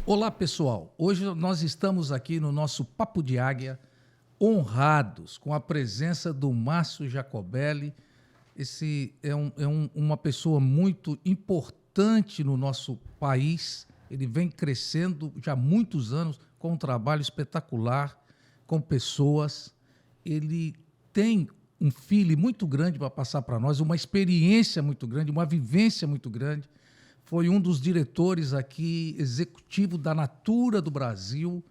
Olá, pessoal. Hoje nós estamos aqui no nosso Papo de Águia, honrados com a presença do Márcio Jacobelli. Esse é uma pessoa muito importante no nosso país. Ele vem crescendo já há muitos anos com um trabalho espetacular, com pessoas. Ele tem um feeling muito grande para passar para nós, uma experiência muito grande, uma vivência muito grande. Foi um dos diretores aqui, executivo da Natura do Brasil,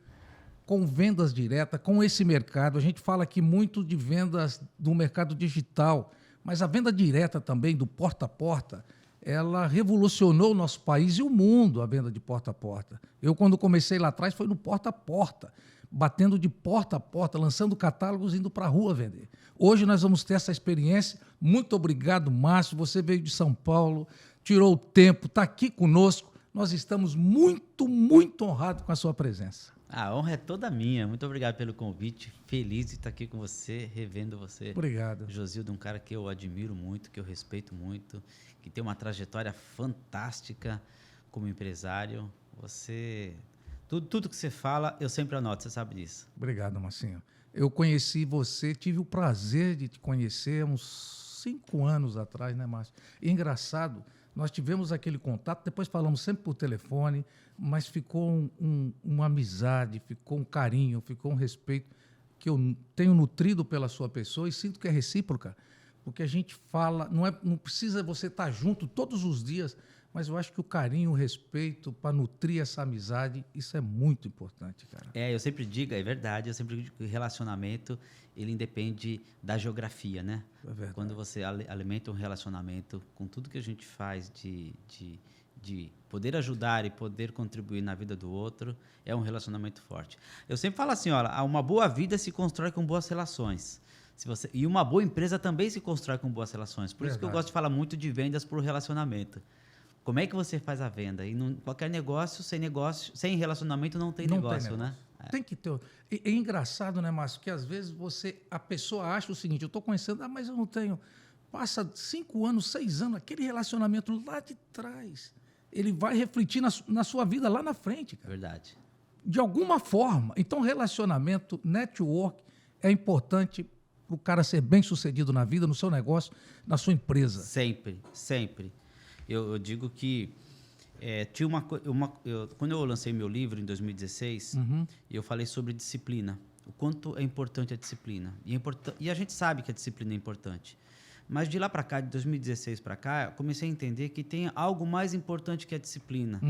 com vendas diretas, com esse mercado. A gente fala aqui muito de vendas do mercado digital, mas a venda direta também, do porta a porta, ela revolucionou o nosso país e o mundo, a venda de porta a porta. Eu, quando comecei lá atrás, foi no porta a porta, batendo de porta a porta, lançando catálogos, indo para a rua vender. Hoje nós vamos ter essa experiência. Muito obrigado, Márcio. Você veio de São Paulo, tirou o tempo, está aqui conosco. Nós estamos muito, muito honrados com a sua presença. A honra é toda minha. Muito obrigado pelo convite. Feliz de estar aqui com você, revendo você. Obrigado. Josildo, um cara que eu admiro muito, que eu respeito muito, que tem uma trajetória fantástica como empresário. Você... Tudo que você fala, eu sempre anoto, você sabe disso. Obrigado, Marcinho. Eu conheci você, tive o prazer de te conhecer uns 5 anos atrás, né, Márcio? E engraçado, nós tivemos aquele contato, depois falamos sempre por telefone, mas ficou uma amizade, ficou um carinho, ficou um respeito que eu tenho nutrido pela sua pessoa e sinto que é recíproca, porque a gente fala, não precisa você estar junto todos os dias, mas eu acho que o carinho, o respeito para nutrir essa amizade, isso é muito importante, cara. Eu sempre digo, é verdade, eu sempre digo que o relacionamento, ele independe da geografia, né? É verdade. Quando você alimenta um relacionamento com tudo que a gente faz de poder ajudar e poder contribuir na vida do outro, é um relacionamento forte. Eu sempre falo assim, olha, uma boa vida se constrói com boas relações. E uma boa empresa também se constrói com boas relações. Por isso que eu gosto de falar muito de vendas por relacionamento. Como é que você faz a venda? E qualquer negócio, sem relacionamento não tem negócio, né? Tem que ter. É engraçado, né, Márcio, que às vezes a pessoa acha o seguinte, eu estou conhecendo, mas eu não tenho. Passa 5 anos, 6 anos, aquele relacionamento lá de trás, ele vai refletir na sua vida lá na frente, cara. Verdade. De alguma forma. Então, relacionamento, network, é importante para o cara ser bem-sucedido na vida, no seu negócio, na sua empresa. Sempre, sempre. Eu digo que tinha quando eu lancei meu livro em 2016, eu falei sobre disciplina, o quanto é importante a disciplina. E a gente sabe que a disciplina é importante. Mas de lá para cá, de 2016 para cá, eu comecei a entender que tem algo mais importante que a disciplina,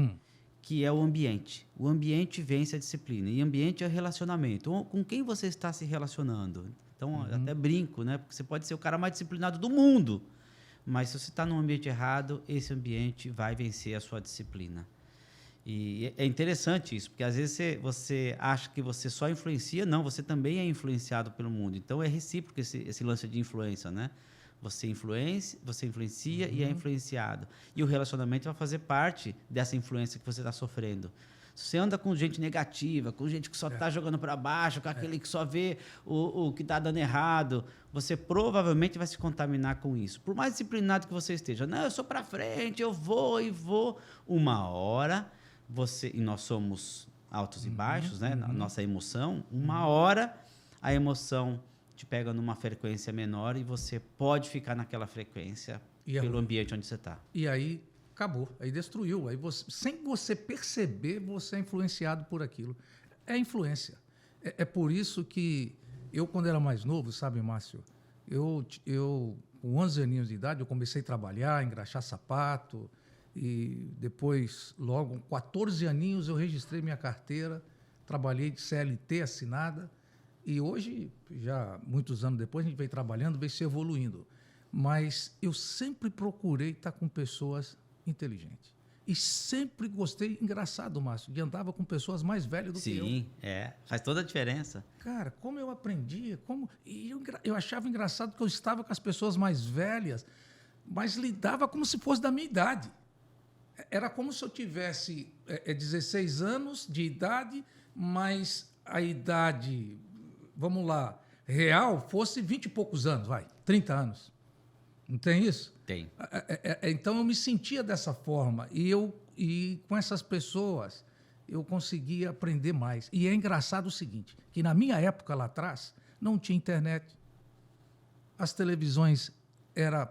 que é o ambiente. O ambiente vence a disciplina. E ambiente é relacionamento. Com quem você está se relacionando? Então, eu até brinco, né? Porque você pode ser o cara mais disciplinado do mundo, mas se você está num ambiente errado, esse ambiente vai vencer a sua disciplina. E é interessante isso, porque às vezes você acha que você só influencia, não, você também é influenciado pelo mundo. Então é recíproco esse lance de influência, né? Você influencia e é influenciado. E o relacionamento vai fazer parte dessa influência que você está sofrendo. Se você anda com gente negativa, com gente que só está jogando para baixo, com aquele que só vê o que está dando errado, você provavelmente vai se contaminar com isso. Por mais disciplinado que você esteja, não, eu sou para frente, eu vou e vou. Uma hora, e nós somos altos e baixos, né? Nossa emoção, uma hora a emoção te pega numa frequência menor e você pode ficar naquela frequência pelo ambiente onde você está. E aí acabou, aí destruiu. Aí sem você perceber, você é influenciado por aquilo. É influência. É por isso que eu, quando era mais novo, sabe, Márcio, eu com 11 aninhos de idade, eu comecei a trabalhar, engraxar sapato, e depois, logo, com 14 aninhos, eu registrei minha carteira, trabalhei de CLT assinada, e hoje, já muitos anos depois, a gente veio trabalhando, veio se evoluindo. Mas eu sempre procurei estar com pessoas inteligentes. E sempre gostei, engraçado, Márcio, de andava com pessoas mais velhas do que eu. Sim, faz toda a diferença. Cara, como eu aprendia, e eu achava engraçado que eu estava com as pessoas mais velhas, mas lidava como se fosse da minha idade. Era como se eu tivesse 16 anos de idade, mas a idade, vamos lá, real, fosse 20 e poucos anos, 30 anos. Não tem isso? Tem. Então, eu me sentia dessa forma. E com essas pessoas, eu conseguia aprender mais. E é engraçado o seguinte, que na minha época lá atrás, não tinha internet. As televisões era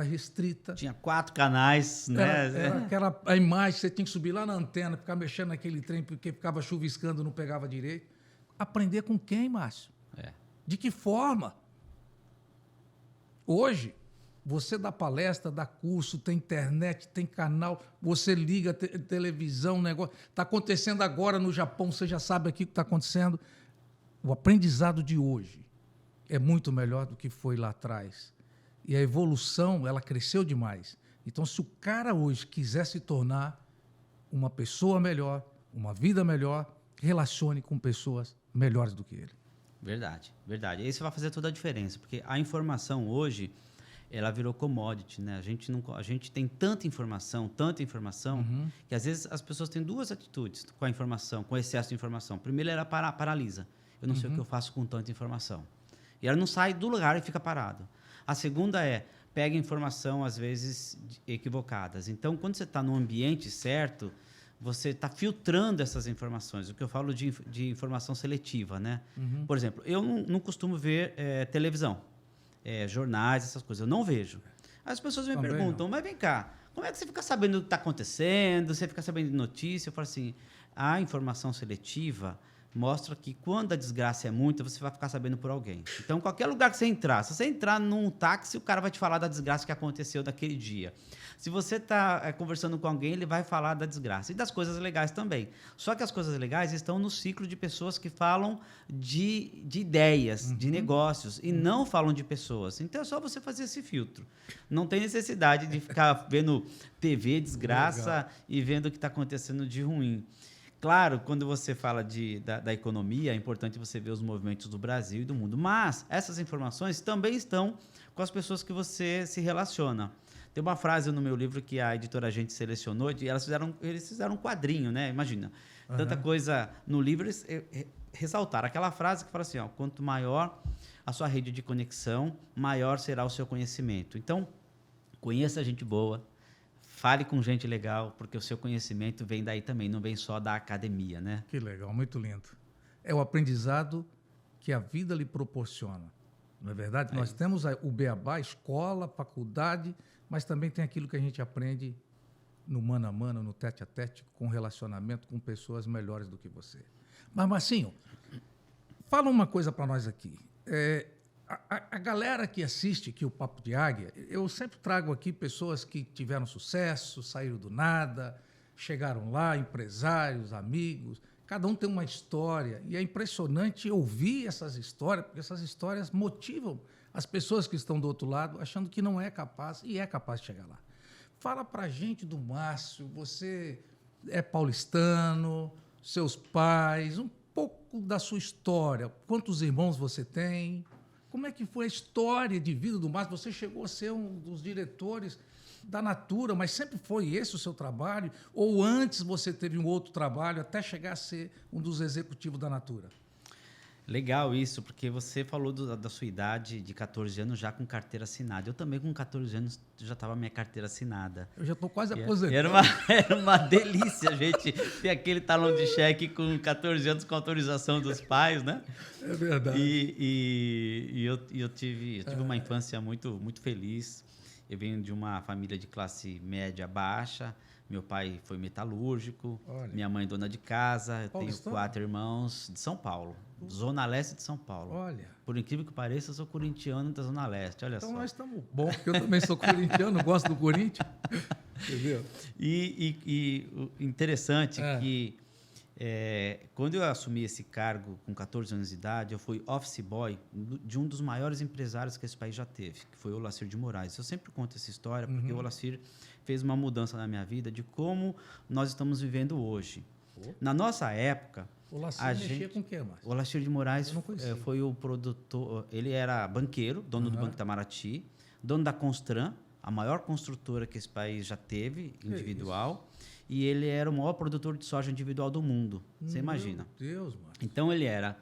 restrita. Tinha 4 canais, né? Era aquela a imagem, você tinha que subir lá na antena, ficar mexendo naquele trem, porque ficava chuviscando, não pegava direito. Aprender com quem, Márcio? De que forma? Hoje, você dá palestra, dá curso, tem internet, tem canal, você liga televisão, negócio. Está acontecendo agora no Japão, você já sabe aqui o que está acontecendo. O aprendizado de hoje é muito melhor do que foi lá atrás. E a evolução, ela cresceu demais. Então, se o cara hoje quiser se tornar uma pessoa melhor, uma vida melhor, relacione com pessoas melhores do que ele. Verdade, verdade. Isso vai fazer toda a diferença, porque a informação hoje, ela virou commodity, né? A gente tem tanta informação, que às vezes as pessoas têm 2 atitudes com a informação, com o excesso de informação. Primeiro, ela paralisa. Eu não sei o que eu faço com tanta informação. E ela não sai do lugar e fica parado. A segunda pega informação, às vezes, equivocadas. Então, quando você está no ambiente certo, você está filtrando essas informações. O que eu falo de informação seletiva, né? Por exemplo, eu não costumo ver televisão, jornais, essas coisas. Eu não vejo. As pessoas me perguntam, mas vem cá, como é que você fica sabendo o que está acontecendo? Você fica sabendo de notícia? Eu falo assim, a informação seletiva mostra que quando a desgraça é muita, você vai ficar sabendo por alguém. Então, qualquer lugar que você entrar, se você entrar num táxi, o cara vai te falar da desgraça que aconteceu daquele dia. Se você está conversando com alguém, ele vai falar da desgraça. E das coisas legais também. Só que as coisas legais estão no ciclo de pessoas que falam de ideias, de negócios, e não falam de pessoas. Então, é só você fazer esse filtro. Não tem necessidade de ficar vendo TV, desgraça, e vendo o que está acontecendo de ruim. Claro, quando você fala da economia, é importante você ver os movimentos do Brasil e do mundo. Mas essas informações também estão com as pessoas que você se relaciona. Tem uma frase no meu livro que a editora Gente selecionou, eles fizeram um quadrinho, né? Imagina, tanta coisa no livro, eles ressaltaram aquela frase que fala assim, ó, quanto maior a sua rede de conexão, maior será o seu conhecimento. Então, conheça gente boa, fale com gente legal, porque o seu conhecimento vem daí também, não vem só da academia, né? Que legal, muito lindo. É o aprendizado que a vida lhe proporciona. Não é verdade? Nós temos o beabá, escola, faculdade, mas também tem aquilo que a gente aprende no mano a mano, no tete a tete, com relacionamento com pessoas melhores do que você. Mas, Marcinho, fala uma coisa para nós aqui. A galera que assiste aqui o Papo de Águia, eu sempre trago aqui pessoas que tiveram sucesso, saíram do nada, chegaram lá, empresários, amigos, cada um tem uma história, e é impressionante ouvir essas histórias, porque essas histórias motivam as pessoas que estão do outro lado, achando que não é capaz, e é capaz de chegar lá. Fala pra gente do Márcio, você é paulistano, seus pais, um pouco da sua história, quantos irmãos você tem? Como é que foi a história de vida do Márcio? Você chegou a ser um dos diretores da Natura, mas sempre foi esse o seu trabalho? Ou antes você teve um outro trabalho até chegar a ser um dos executivos da Natura? Legal isso, porque você falou da sua idade de 14 anos já com carteira assinada. Eu também com 14 anos já estava minha carteira assinada. Eu já estou quase aposentado. Era uma delícia, gente, ter aquele talão de cheque com 14 anos com autorização dos pais, né? É verdade. E eu tive uma infância muito, muito feliz. Eu venho de uma família de classe média baixa. Meu pai foi metalúrgico, minha mãe dona de casa, eu tenho 4 irmãos de São Paulo, Zona Leste de São Paulo. Olha. Por incrível que pareça, eu sou corintiano da Zona Leste, olha só. Então nós estamos bom, porque eu também sou corintiano, gosto do Corinthians. Entendeu? E o interessante que quando eu assumi esse cargo com 14 anos de idade, eu fui office boy de um dos maiores empresários que esse país já teve, que foi o Olacir de Moraes. Eu sempre conto essa história porque o Olacir fez uma mudança na minha vida de como nós estamos vivendo hoje. Na nossa época... O Olacir mexia com o quê, Márcio? O Olacir de Moraes foi o produtor... Ele era banqueiro, dono do Banco Itamaraty, dono da Constran, a maior construtora que esse país já teve, individual. E ele era o maior produtor de soja individual do mundo. Você imagina. Meu Deus, mano. Então, ele era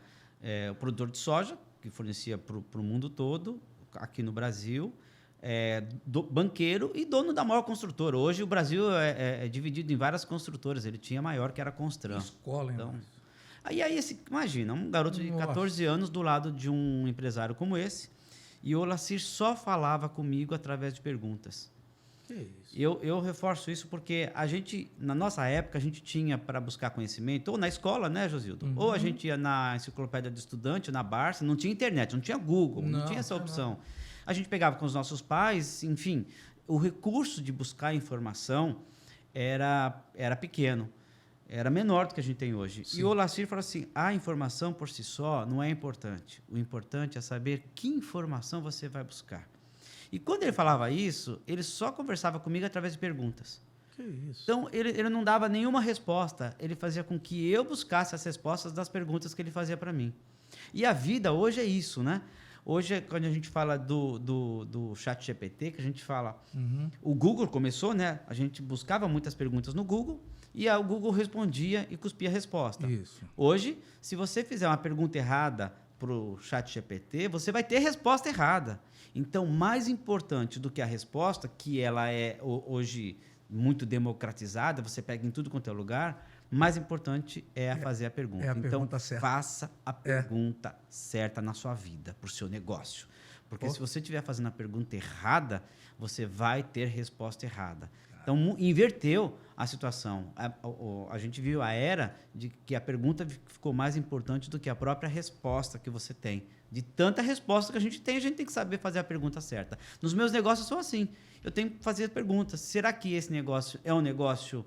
o produtor de soja, que fornecia para o mundo todo, aqui no Brasil. banqueiro e dono da maior construtora. Hoje o Brasil é dividido em várias construtoras. Ele tinha a maior, que era a Constran. Escola, hein? Então, imagina, um garoto de 14 anos do lado de um empresário como esse, e o Olacir só falava comigo através de perguntas. Que isso? Eu reforço isso porque na nossa época, a gente tinha para buscar conhecimento, ou na escola, né, Josildo? Ou a gente ia na enciclopédia do estudante, na Barça, não tinha internet, não tinha Google, não tinha essa opção. A gente pegava com os nossos pais, enfim, o recurso de buscar informação era pequeno, era menor do que a gente tem hoje. Sim. E o Olacir falou assim, a informação por si só não é importante. O importante é saber que informação você vai buscar. E quando ele falava isso, ele só conversava comigo através de perguntas. Que isso? Então, ele não dava nenhuma resposta, ele fazia com que eu buscasse as respostas das perguntas que ele fazia para mim. E a vida hoje é isso, né? Hoje, quando a gente fala do ChatGPT, que a gente fala... O Google começou, né? A gente buscava muitas perguntas no Google e o Google respondia e cuspia a resposta. Isso. Hoje, se você fizer uma pergunta errada para o ChatGPT, você vai ter resposta errada. Então, mais importante do que a resposta, que ela é hoje muito democratizada, você pega em tudo quanto é lugar, mais importante é fazer a pergunta. Então, faça a pergunta certa na sua vida, para o seu negócio. Porque se você estiver fazendo a pergunta errada, você vai ter resposta errada. Então, inverteu a situação. A gente viu a era de que a pergunta ficou mais importante do que a própria resposta que você tem. De tanta resposta que a gente tem que saber fazer a pergunta certa. Nos meus negócios são assim. Eu tenho que fazer perguntas. Será que esse negócio é um negócio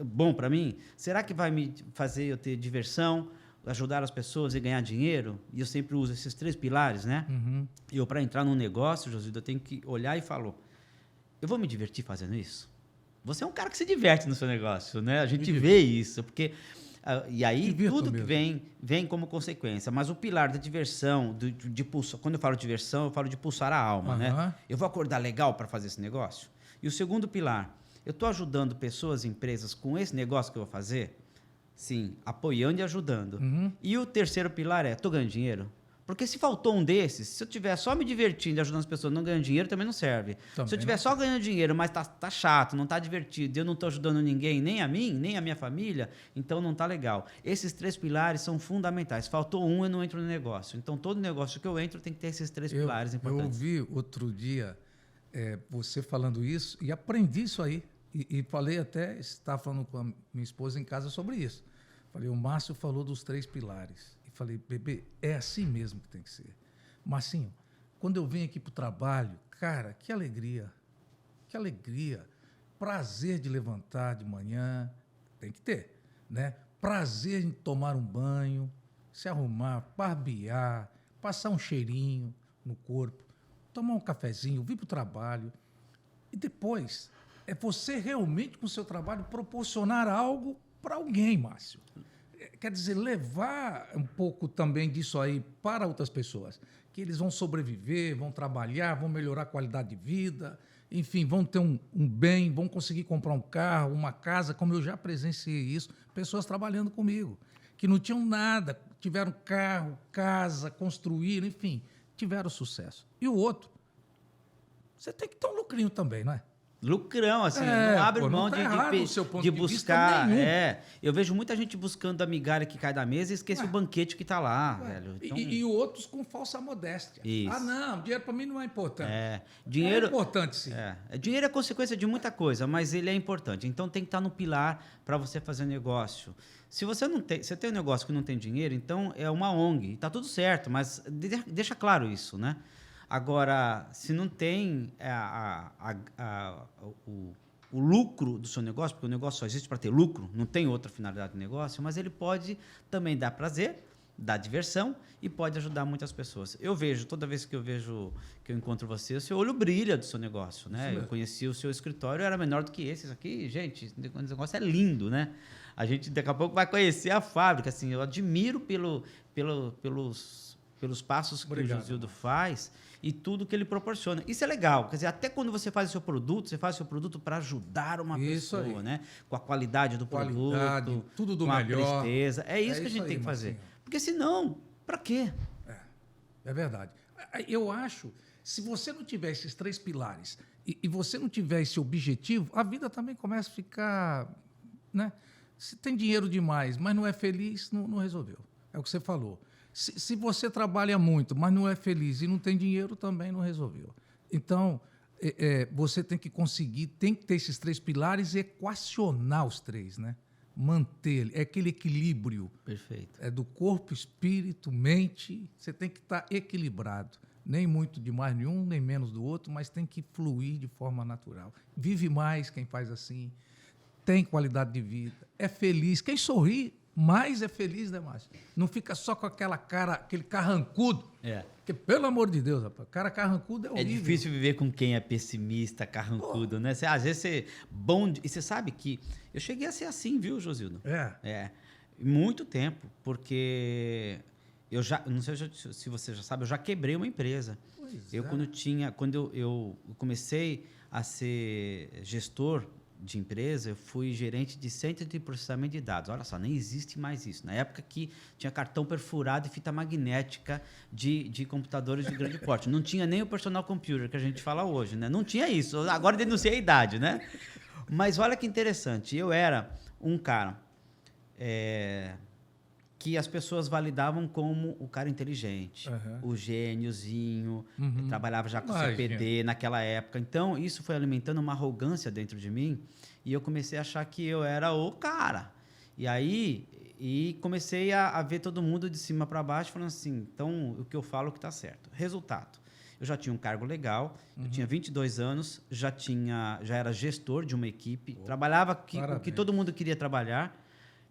bom para mim? Será que vai me fazer eu ter diversão, ajudar as pessoas e ganhar dinheiro? E eu sempre uso esses 3 pilares, né? E para entrar num negócio, Josildo, eu tenho que olhar e falar, eu vou me divertir fazendo isso? Você é um cara que se diverte no seu negócio, né? A gente vê isso, porque... E aí, tudo que vem como consequência. Mas o pilar da diversão, de pulsar, quando eu falo de diversão, eu falo de pulsar a alma, né? Eu vou acordar legal para fazer esse negócio? E o segundo pilar, eu estou ajudando pessoas e empresas com esse negócio que eu vou fazer? Sim, apoiando e ajudando. E o terceiro pilar estou ganhando dinheiro? Porque se faltou um desses, se eu estiver só me divertindo e ajudando as pessoas não ganhando dinheiro, também não serve. Se eu estiver só ganhando dinheiro, mas tá chato, não está divertido, eu não estou ajudando ninguém, nem a mim, nem a minha família, então não está legal. Esses 3 pilares são fundamentais. Faltou um, eu não entro no negócio. Então, todo negócio que eu entro tem que ter esses 3 pilares importantes. Eu ouvi outro dia você falando isso e aprendi isso aí. E falei até, estava falando com a minha esposa em casa sobre isso. Falei, o Márcio falou dos 3 pilares. Falei, bebê, é assim mesmo que tem que ser. Marcinho, quando eu venho aqui para o trabalho, cara, que alegria, prazer de levantar de manhã, tem que ter, né? Prazer em tomar um banho, se arrumar, barbear, passar um cheirinho no corpo, tomar um cafezinho, vir para o trabalho. E depois, é você realmente, com o seu trabalho, proporcionar algo para alguém, Márcio. Quer dizer, levar um pouco também disso aí para outras pessoas, que eles vão sobreviver, vão trabalhar, vão melhorar a qualidade de vida, enfim, vão ter um bem, vão conseguir comprar um carro, uma casa, como eu já presenciei isso, pessoas trabalhando comigo, que não tinham nada, tiveram carro, casa, construíram, enfim, tiveram sucesso. E o outro, você tem que ter um lucrinho também, não é? Lucrão, assim, não abre mão de buscar. Eu vejo muita gente buscando a migalha que cai da mesa e esquece o banquete que está lá, velho. Então... E outros com falsa modéstia. Isso. Ah, não, dinheiro para mim não é importante. Dinheiro, é importante, sim. Dinheiro é consequência de muita coisa, mas ele é importante. Então tem que estar no pilar para você fazer negócio. Se você tem um negócio que não tem dinheiro, então é uma ONG. Está tudo certo, mas deixa claro isso, né? Agora, se não tem o lucro do seu negócio, porque o negócio só existe para ter lucro, não tem outra finalidade do negócio, mas ele pode também dar prazer, dar diversão e pode ajudar muitas pessoas. Eu vejo, toda vez que eu encontro você, o seu olho brilha do seu negócio, né? Eu conheci o seu escritório, era menor do que esse aqui. Gente, esse negócio é lindo, né? A gente daqui a pouco vai conhecer a fábrica, assim, eu admiro pelos passos que o Josildo faz e tudo que ele proporciona. Isso é legal. Quer dizer, até quando você faz o seu produto para ajudar uma pessoa, né? Com a qualidade do produto, tudo do com melhor. A presteza. É isso que a gente tem que fazer. Porque senão, para quê? É verdade. Eu acho, Se você não tiver esses 3 pilares e você não tiver esse objetivo, a vida também começa a ficar, né? Se tem dinheiro demais, mas não é feliz, não resolveu. É o que você falou. Se você trabalha muito, mas não é feliz e não tem dinheiro, também não resolveu. Então, você tem que conseguir, tem que ter esses 3 pilares e equacionar os 3, né? Manter, é aquele equilíbrio. Perfeito. É do corpo, espírito, mente. Você tem que estar equilibrado. Nem muito de mais nenhum, nem menos do outro, mas tem que fluir de forma natural. Vive mais quem faz assim, tem qualidade de vida, é feliz. Quem sorri mais é feliz, né, Márcio? Não fica só com aquela cara, aquele carrancudo. Porque, pelo amor de Deus, rapaz, cara carrancudo é horrível. É difícil viver com quem é pessimista, carrancudo, né? Às vezes você... E você sabe que... Eu cheguei a ser assim, viu, Josildo? Muito tempo, porque... Eu já, não sei se você já sabe, eu já quebrei uma empresa. Quando eu comecei a ser gestor de empresa, eu fui gerente de centro de processamento de dados. Olha só, nem existe mais isso. Na época que tinha cartão perfurado e fita magnética de computadores de grande porte. Não tinha nem o personal computer que a gente fala hoje, né? Não tinha isso. Agora denunciei a idade, né? Mas olha que interessante. Eu era um cara que as pessoas validavam como o cara inteligente, o gêniozinho, trabalhava já com CPD naquela época. Então, isso foi alimentando uma arrogância dentro de mim e eu comecei a achar que eu era o cara. E aí, comecei a ver todo mundo de cima para baixo, falando assim, então, o que eu falo que está certo. Resultado, eu já tinha um cargo legal, eu tinha 22 anos, já era gestor de uma equipe, trabalhava o que todo mundo queria trabalhar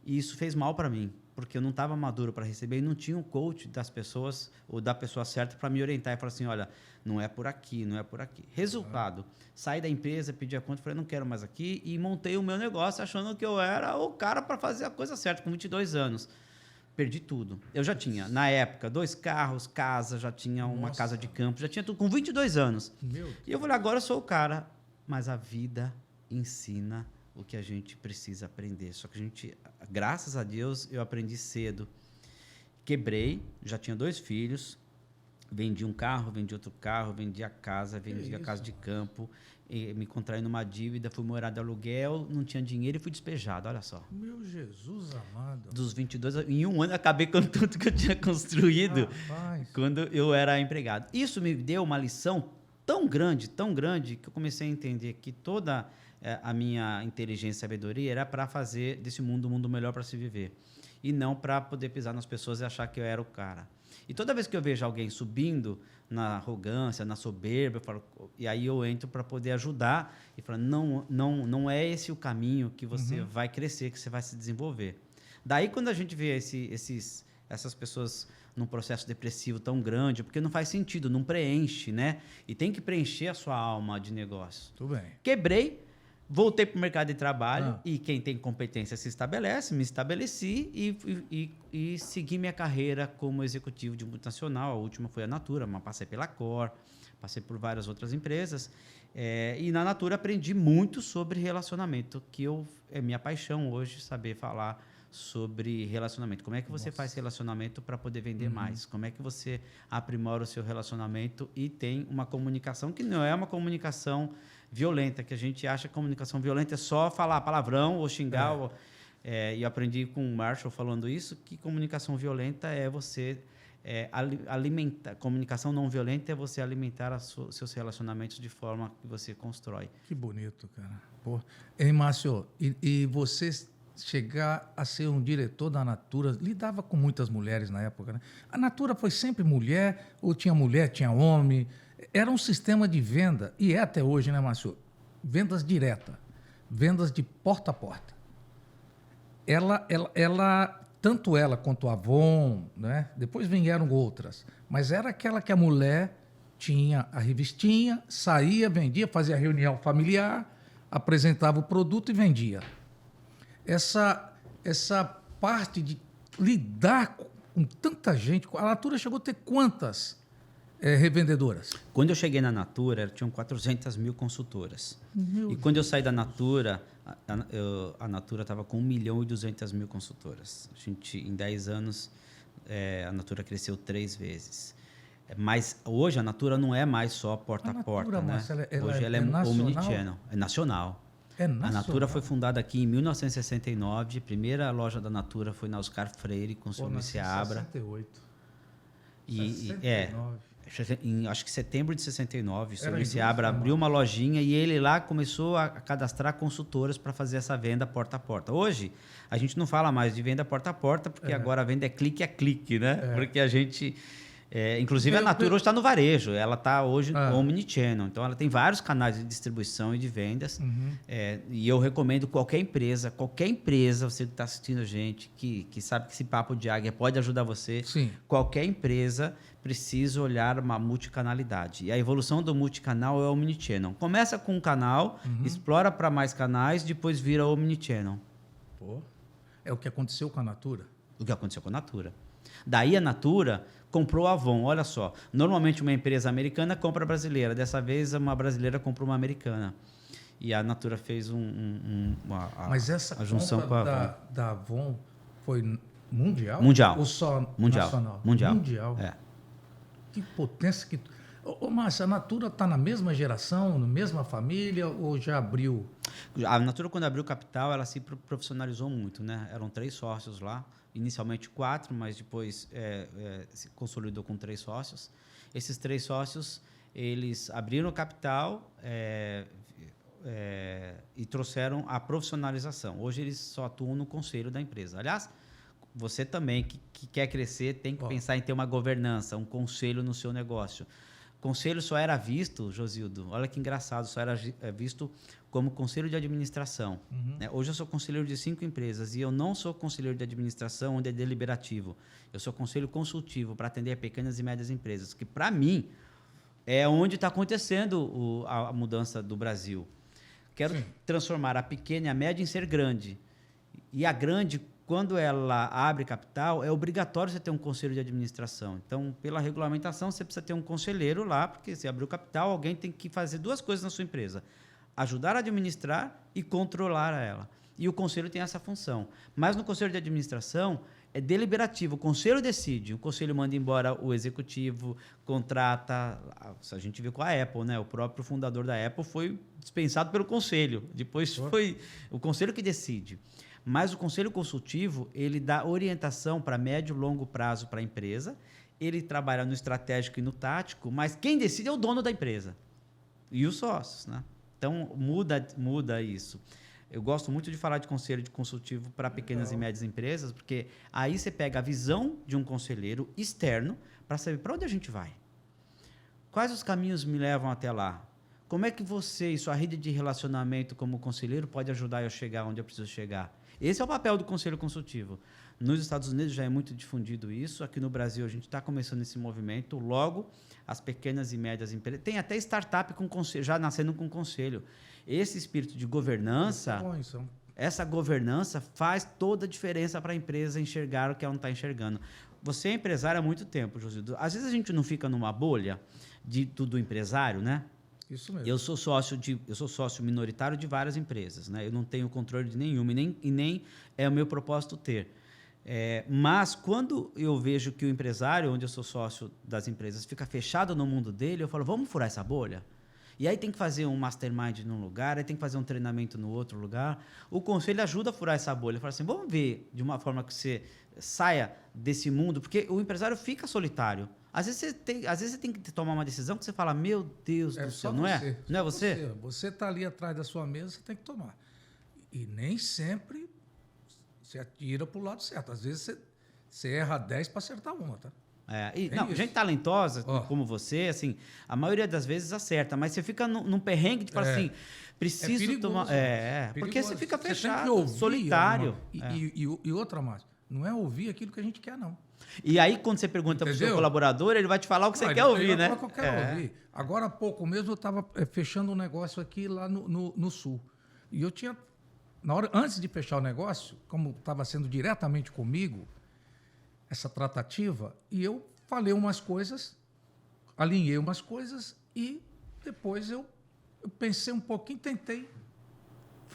e isso fez mal para mim. Porque eu não estava maduro para receber e não tinha um coach das pessoas ou da pessoa certa para me orientar e falar assim, olha, não é por aqui, não é por aqui. Resultado, saí da empresa, pedi a conta, falei, não quero mais aqui e montei o meu negócio achando que eu era o cara para fazer a coisa certa, com 22 anos. Perdi tudo. Eu já tinha, na época, 2 carros, casa, já tinha uma casa de campo, já tinha tudo, com 22 anos. E eu falei, agora eu sou o cara. Mas a vida ensina o que a gente precisa aprender. Só que graças a Deus, eu aprendi cedo. Quebrei, já tinha 2 filhos, vendi um carro, vendi outro carro, vendi a casa, vendi a casa de campo, me contraí numa dívida, fui morar de aluguel, não tinha dinheiro e fui despejado, olha só. Meu Jesus amado. Dos 22, em um ano, acabei com tudo que eu tinha construído quando eu era empregado. Isso me deu uma lição tão grande, que eu comecei a entender que toda a minha inteligência e sabedoria era para fazer desse mundo um mundo melhor para se viver. E não para poder pisar nas pessoas e achar que eu era o cara. E toda vez que eu vejo alguém subindo na arrogância, na soberba, e aí eu entro para poder ajudar e falar, não é esse o caminho que você vai crescer, que você vai se desenvolver. Daí, quando a gente vê essas pessoas num processo depressivo tão grande, porque não faz sentido, não preenche, né? E tem que preencher a sua alma de negócio. Tudo bem. Quebrei, voltei para o mercado de trabalho e quem tem competência se estabelece, me estabeleci e segui minha carreira como executivo de multinacional. A última foi a Natura, mas passei pela Cor, passei por várias outras empresas. E na Natura aprendi muito sobre relacionamento, que é minha paixão hoje, saber falar sobre relacionamento. Como é que você faz relacionamento para poder vender mais? Como é que você aprimora o seu relacionamento e tem uma comunicação que não é uma comunicação violenta, que a gente acha que comunicação violenta é só falar palavrão ou xingar. E eu aprendi com o Marshall falando isso, que comunicação violenta é você alimentar. Comunicação não violenta é você alimentar seus relacionamentos de forma que você constrói. Que bonito, cara. Pô. Ei, Márcio, e você chegar a ser um diretor da Natura, lidava com muitas mulheres na época, né? A Natura foi sempre mulher, ou tinha mulher, tinha homem. Era um sistema de venda, e é até hoje, né, Márcio? Vendas diretas, vendas de porta a porta. Tanto ela quanto a Avon, né? Depois vieram outras, mas era aquela que a mulher tinha a revistinha, saía, vendia, fazia reunião familiar, apresentava o produto e vendia. Essa parte de lidar com tanta gente, a Natura chegou a ter quantas revendedoras? Quando eu cheguei na Natura, tinham 400 mil consultoras. Quando eu saí da Natura, a Natura estava com 1.200.000 consultoras. Em 10 anos, a Natura cresceu 3 vezes. Mas hoje a Natura não é mais só porta a porta, né? Hoje ela é omnichannel, é nacional. É nacional. A Natura foi fundada aqui em 1969. A primeira loja da Natura foi na Oscar Freire, com o seu Luiz Seabra. 68. Acho que setembro de 69, o seu Luiz Seabra abriu uma lojinha e ele lá começou a cadastrar consultoras para fazer essa venda porta a porta. Hoje, a gente não fala mais de venda porta a porta, porque agora a venda é clique a clique, né? Porque a gente... inclusive, a Natura hoje está no varejo, ela está hoje omnichannel, então ela tem vários canais de distribuição e de vendas. E eu recomendo qualquer empresa, você que está assistindo a gente, que sabe que esse papo de águia pode ajudar você, Sim. Qualquer empresa precisa olhar uma multicanalidade. E a evolução do multicanal é o omnichannel. Começa com um canal, explora para mais canais, depois vira omnichannel. Pô, é o que aconteceu com a Natura. O que aconteceu com a Natura. Daí a Natura comprou a Avon, olha só. Normalmente uma empresa americana compra a brasileira. Dessa vez uma brasileira comprou uma americana. E a Natura fez Mas essa a junção compra com a Avon. da Avon foi mundial? Mundial. Ou só mundial. nacional? Mundial. Que potência que... Ô, Márcio, a Natura está na mesma geração, na mesma família ou já abriu? A Natura, quando abriu capital, ela se profissionalizou muito, né? Eram 3 sócios lá. Inicialmente 4, mas depois se consolidou com 3 sócios. Esses 3 sócios, eles abriram o capital e trouxeram a profissionalização. Hoje eles só atuam no conselho da empresa. Aliás, você também que quer crescer tem que pensar em ter uma governança, um conselho no seu negócio. Conselho só era visto, Josildo, olha que engraçado, só era visto como conselho de administração. Né? Hoje eu sou conselheiro de 5 empresas e eu não sou conselheiro de administração onde é deliberativo. Eu sou conselho consultivo para atender pequenas e médias empresas, que para mim é onde está acontecendo a mudança do Brasil. Quero transformar a pequena e a média em ser grande. E a grande, quando ela abre capital, é obrigatório você ter um conselho de administração. Então, pela regulamentação, você precisa ter um conselheiro lá, porque se abriu capital, alguém tem que fazer 2 coisas na sua empresa: ajudar a administrar e controlar ela. E o conselho tem essa função. Mas no conselho de administração é deliberativo, o conselho decide, o conselho manda embora o executivo, contrata. A gente viu com a Apple, né? O próprio fundador da Apple foi dispensado pelo conselho. Depois foi o conselho que decide. Mas o conselho consultivo, ele dá orientação para médio e longo prazo para a empresa, ele trabalha no estratégico e no tático, mas quem decide é o dono da empresa e os sócios, né? Então, muda isso. Eu gosto muito de falar de conselho de consultivo para pequenas e médias empresas, porque aí você pega a visão de um conselheiro externo para saber para onde a gente vai. Quais os caminhos me levam até lá? Como é que você e sua rede de relacionamento como conselheiro pode ajudar eu a chegar onde eu preciso chegar? Esse é o papel do conselho consultivo. Nos Estados Unidos já é muito difundido isso. Aqui no Brasil a gente está começando esse movimento. Logo, as pequenas e médias empresas... Tem até startup com conselho, já nascendo com conselho. Esse espírito de governança, essa governança faz toda a diferença para a empresa enxergar o que ela não está enxergando. Você é empresário há muito tempo, Josildo. Às vezes a gente não fica numa bolha do empresário, né? Isso mesmo. Eu sou sócio minoritário de várias empresas, né? Eu não tenho controle de nenhuma e nem é o meu propósito ter. Mas quando eu vejo que o empresário, onde eu sou sócio das empresas, fica fechado no mundo dele, eu falo, vamos furar essa bolha? E aí tem que fazer um mastermind num lugar, aí tem que fazer um treinamento no outro lugar. O conselho ajuda a furar essa bolha. Fala assim, vamos ver de uma forma que você saia desse mundo, porque o empresário fica solitário. Às vezes você tem que tomar uma decisão que você fala, meu Deus do céu, não é? Não é você? Você está ali atrás da sua mesa, você tem que tomar. E nem sempre você atira para o lado certo. Às vezes você erra 10 para acertar uma, tá? Gente talentosa, como você, assim, a maioria das vezes acerta, mas você fica num perrengue de falar assim, preciso perigoso, tomar. Porque você fica fechado, você ouvir, solitário. E outra, Márcio, não é ouvir aquilo que a gente quer, não. E aí, quando você pergunta para o seu colaborador, ele vai te falar o que você quer ouvir, né? Que eu quero ouvir. Agora há pouco mesmo eu estava fechando um negócio aqui lá no Sul. E eu tinha, antes de fechar o negócio, como estava sendo diretamente comigo, essa tratativa, e eu falei umas coisas, alinhei umas coisas e depois eu pensei um pouquinho, tentei.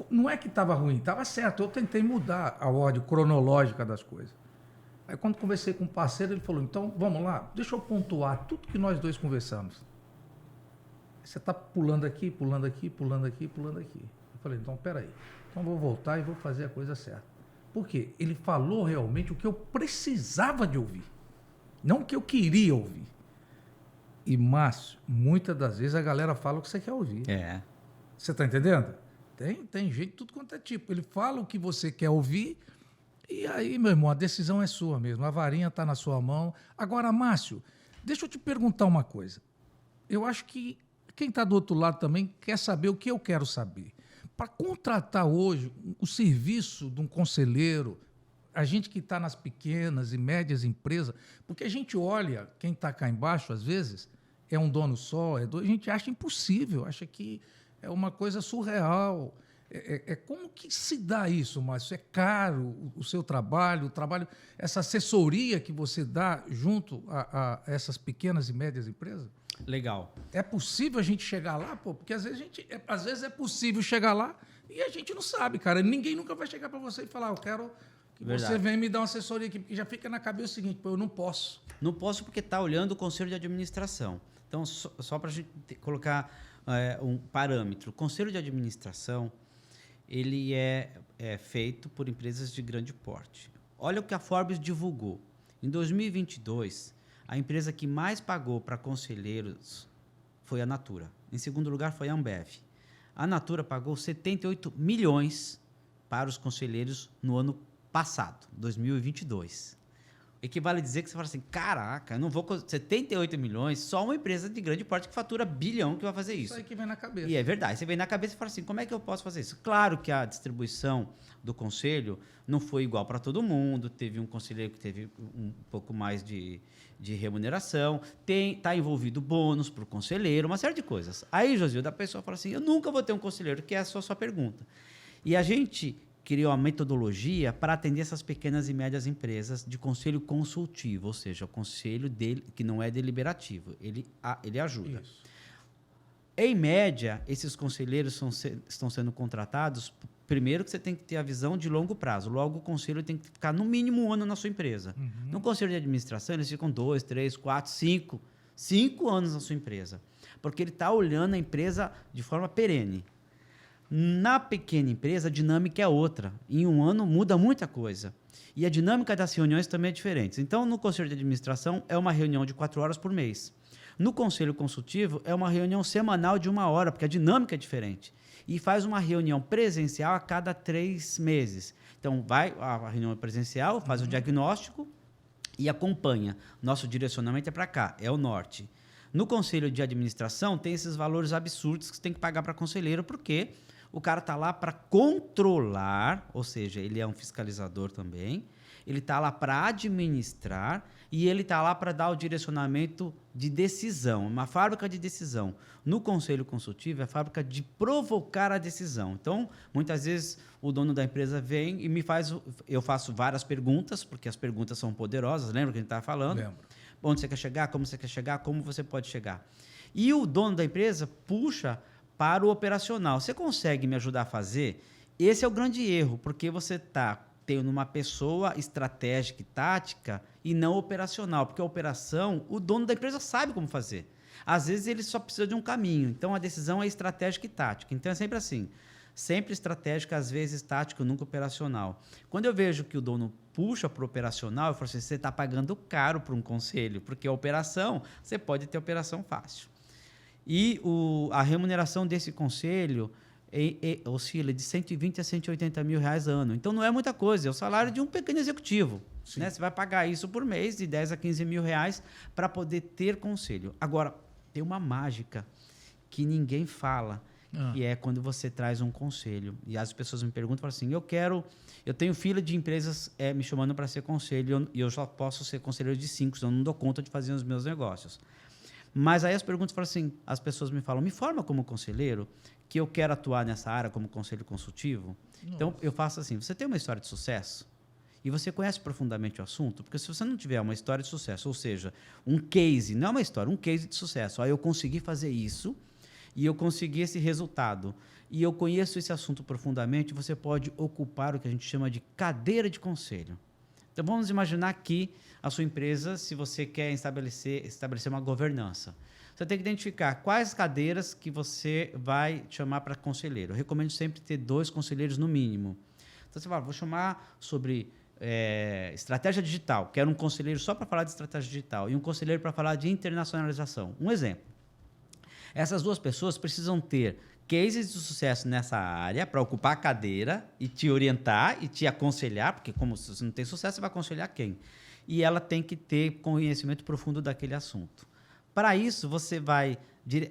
Não é que estava ruim, estava certo. Eu tentei mudar a ordem cronológica das coisas. Aí quando conversei com um parceiro, ele falou, então vamos lá, deixa eu pontuar tudo que nós dois conversamos. Você está pulando aqui, pulando aqui, pulando aqui, pulando aqui. Eu falei, então peraí, então vou voltar e vou fazer a coisa certa. Por quê? Ele falou realmente o que eu precisava de ouvir, não o que eu queria ouvir. E, Márcio, muitas das vezes a galera fala o que você quer ouvir. É. Você está entendendo? Tem gente de tudo quanto é tipo. Ele fala o que você quer ouvir e aí, meu irmão, a decisão é sua mesmo. A varinha está na sua mão. Agora, Márcio, deixa eu te perguntar uma coisa. Eu acho que quem está do outro lado também quer saber o que eu quero saber. Para contratar hoje o serviço de um conselheiro, a gente que está nas pequenas e médias empresas, porque a gente olha, quem está cá embaixo, às vezes, é um dono só, a gente acha impossível, acha que é uma coisa surreal. Como que se dá isso, Márcio? É caro o seu trabalho, essa assessoria que você dá junto a essas pequenas e médias empresas? Legal. É possível a gente chegar lá, pô? Porque às vezes é possível chegar lá e a gente não sabe, cara. Ninguém nunca vai chegar para você e falar, eu quero que você venha me dar uma assessoria aqui, porque já fica na cabeça o seguinte, pô, eu não posso. Não posso porque está olhando o conselho de administração. Então, só para a gente colocar um parâmetro. O conselho de administração, ele é feito por empresas de grande porte. Olha o que a Forbes divulgou. Em 2022, a empresa que mais pagou para conselheiros foi a Natura. Em segundo lugar, foi a Ambev. A Natura pagou 78 milhões para os conselheiros no ano passado, 2022. Equivale a dizer que você fala assim, caraca, eu não vou... 78 milhões, só uma empresa de grande porte que fatura bilhão que vai fazer isso. Isso aí que vem na cabeça. E é verdade. Você vem na cabeça e fala assim, como é que eu posso fazer isso? Claro que a distribuição do conselho não foi igual para todo mundo. Teve um conselheiro que teve um pouco mais de remuneração. Está envolvido bônus para o conselheiro, uma série de coisas. Aí, Josildo, a pessoa fala assim, eu nunca vou ter um conselheiro, que é a sua pergunta. E a gente criou uma metodologia para atender essas pequenas e médias empresas de conselho consultivo, ou seja, o conselho dele, que não é deliberativo, ele ajuda. Isso. Em média, esses conselheiros estão sendo contratados, primeiro que você tem que ter a visão de longo prazo, logo o conselho tem que ficar no mínimo um ano na sua empresa. Uhum. No conselho de administração, eles ficam 2, 3, 4, 5 anos na sua empresa, porque ele está olhando a empresa de forma perene. Na pequena empresa, a dinâmica é outra. Em um ano, muda muita coisa. E a dinâmica das reuniões também é diferente. Então, no conselho de administração, é uma reunião de 4 horas por mês. No conselho consultivo, é uma reunião semanal de 1 hora, porque a dinâmica é diferente. E faz uma reunião presencial a cada 3 meses. Então, vai a reunião presencial, faz o diagnóstico e acompanha. Nosso direcionamento é para cá, é o norte. No conselho de administração, tem esses valores absurdos que você tem que pagar para conselheiro, porque o cara está lá para controlar, ou seja, ele é um fiscalizador também, ele está lá para administrar e ele está lá para dar o direcionamento de decisão, uma fábrica de decisão. No conselho consultivo é a fábrica de provocar a decisão. Então, muitas vezes o dono da empresa vem e eu faço várias perguntas, porque as perguntas são poderosas, lembra que a gente estava falando? Lembro. Onde você quer chegar, como você pode chegar. E o dono da empresa puxa para o operacional. Você consegue me ajudar a fazer? Esse é o grande erro, porque você está tendo uma pessoa estratégica e tática e não operacional, porque a operação, o dono da empresa sabe como fazer. Às vezes ele só precisa de um caminho, então a decisão é estratégica e tática. Então é sempre assim, sempre estratégica, às vezes tática, nunca operacional. Quando eu vejo que o dono puxa para o operacional, eu falo assim, você está pagando caro para um conselho, porque a operação, você pode ter operação fácil. E a remuneração desse conselho oscila de 120 a 180 mil reais ano. Então, não é muita coisa, é o salário de um pequeno executivo. Né? Você vai pagar isso por mês, de 10 a 15 mil reais, para poder ter conselho. Agora, tem uma mágica que ninguém fala, que é quando você traz um conselho. E as pessoas me perguntam, falam assim, eu tenho fila de empresas me chamando para ser conselho, e eu só posso ser conselheiro de 5, senão eu não dou conta de fazer os meus negócios. Mas aí as perguntas falam assim, as pessoas me falam, me forma como conselheiro, que eu quero atuar nessa área como conselho consultivo. Nossa. Então, eu faço assim, você tem uma história de sucesso? E você conhece profundamente o assunto? Porque se você não tiver uma história de sucesso, ou seja, um case, não é uma história, um case de sucesso. Aí eu consegui fazer isso e eu consegui esse resultado. E eu conheço esse assunto profundamente, você pode ocupar o que a gente chama de cadeira de conselho. Então, vamos imaginar aqui a sua empresa, se você quer estabelecer uma governança. Você tem que identificar quais cadeiras que você vai chamar para conselheiro. Eu recomendo sempre ter 2 conselheiros no mínimo. Então, você fala, vou chamar sobre estratégia digital. Quero um conselheiro só para falar de estratégia digital e um conselheiro para falar de internacionalização. Um exemplo. Essas 2 pessoas precisam ter cases de sucesso nessa área para ocupar a cadeira e te orientar e te aconselhar, porque como você não tem sucesso, você vai aconselhar quem? E ela tem que ter conhecimento profundo daquele assunto. Para isso,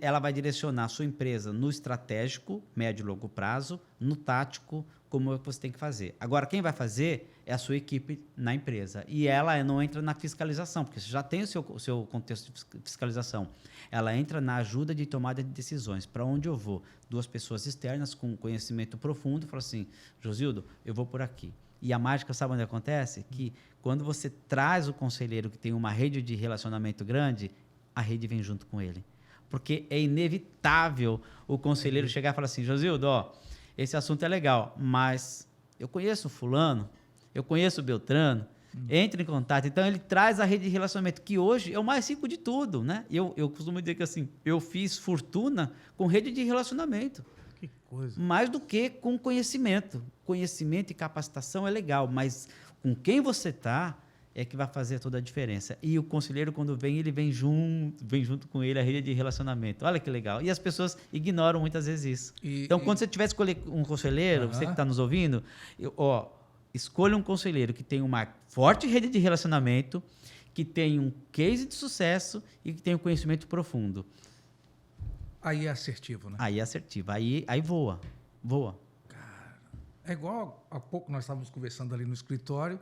ela vai direcionar a sua empresa no estratégico, médio e longo prazo, no tático, como é que você tem que fazer. Agora, quem vai fazer é a sua equipe na empresa. E ela não entra na fiscalização, porque você já tem o seu contexto de fiscalização. Ela entra na ajuda de tomada de decisões. Para onde eu vou? 2 pessoas externas com conhecimento profundo falam assim, Josildo, eu vou por aqui. E a mágica, sabe onde acontece? Que quando você traz o conselheiro que tem uma rede de relacionamento grande, a rede vem junto com ele. Porque é inevitável o conselheiro chegar e falar assim, Josildo, esse assunto é legal, mas eu conheço o fulano, eu conheço o Beltrano, entre em contato. Então, ele traz a rede de relacionamento, que hoje é o mais rico de tudo, né? Eu costumo dizer que assim, eu fiz fortuna com rede de relacionamento. Que coisa. Mais do que com conhecimento. Conhecimento e capacitação é legal, mas com quem você está é que vai fazer toda a diferença. E o conselheiro, quando vem, ele vem junto com ele a rede de relacionamento. Olha que legal. E as pessoas ignoram muitas vezes isso. Então, quando você tiver que escolher um conselheiro, você que está nos ouvindo, escolha um conselheiro que tem uma forte rede de relacionamento, que tem um case de sucesso e que tem um conhecimento profundo. Aí é assertivo, né? Aí é assertivo. Aí voa. Voa. Cara, é igual há pouco nós estávamos conversando ali no escritório.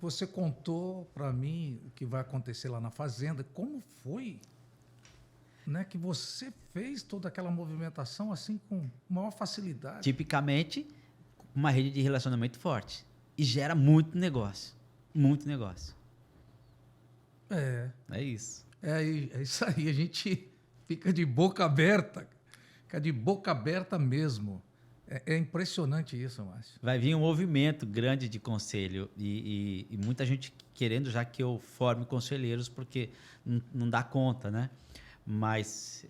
Você contou para mim o que vai acontecer lá na fazenda. Como foi, né, que você fez toda aquela movimentação assim com maior facilidade? Tipicamente, uma rede de relacionamento forte. E gera muito negócio. Muito negócio. É isso. É isso aí. A gente fica de boca aberta. Fica de boca aberta mesmo. É impressionante isso, Márcio. Vai vir um movimento grande de conselho e muita gente querendo já que eu forme conselheiros porque não dá conta, né? Mas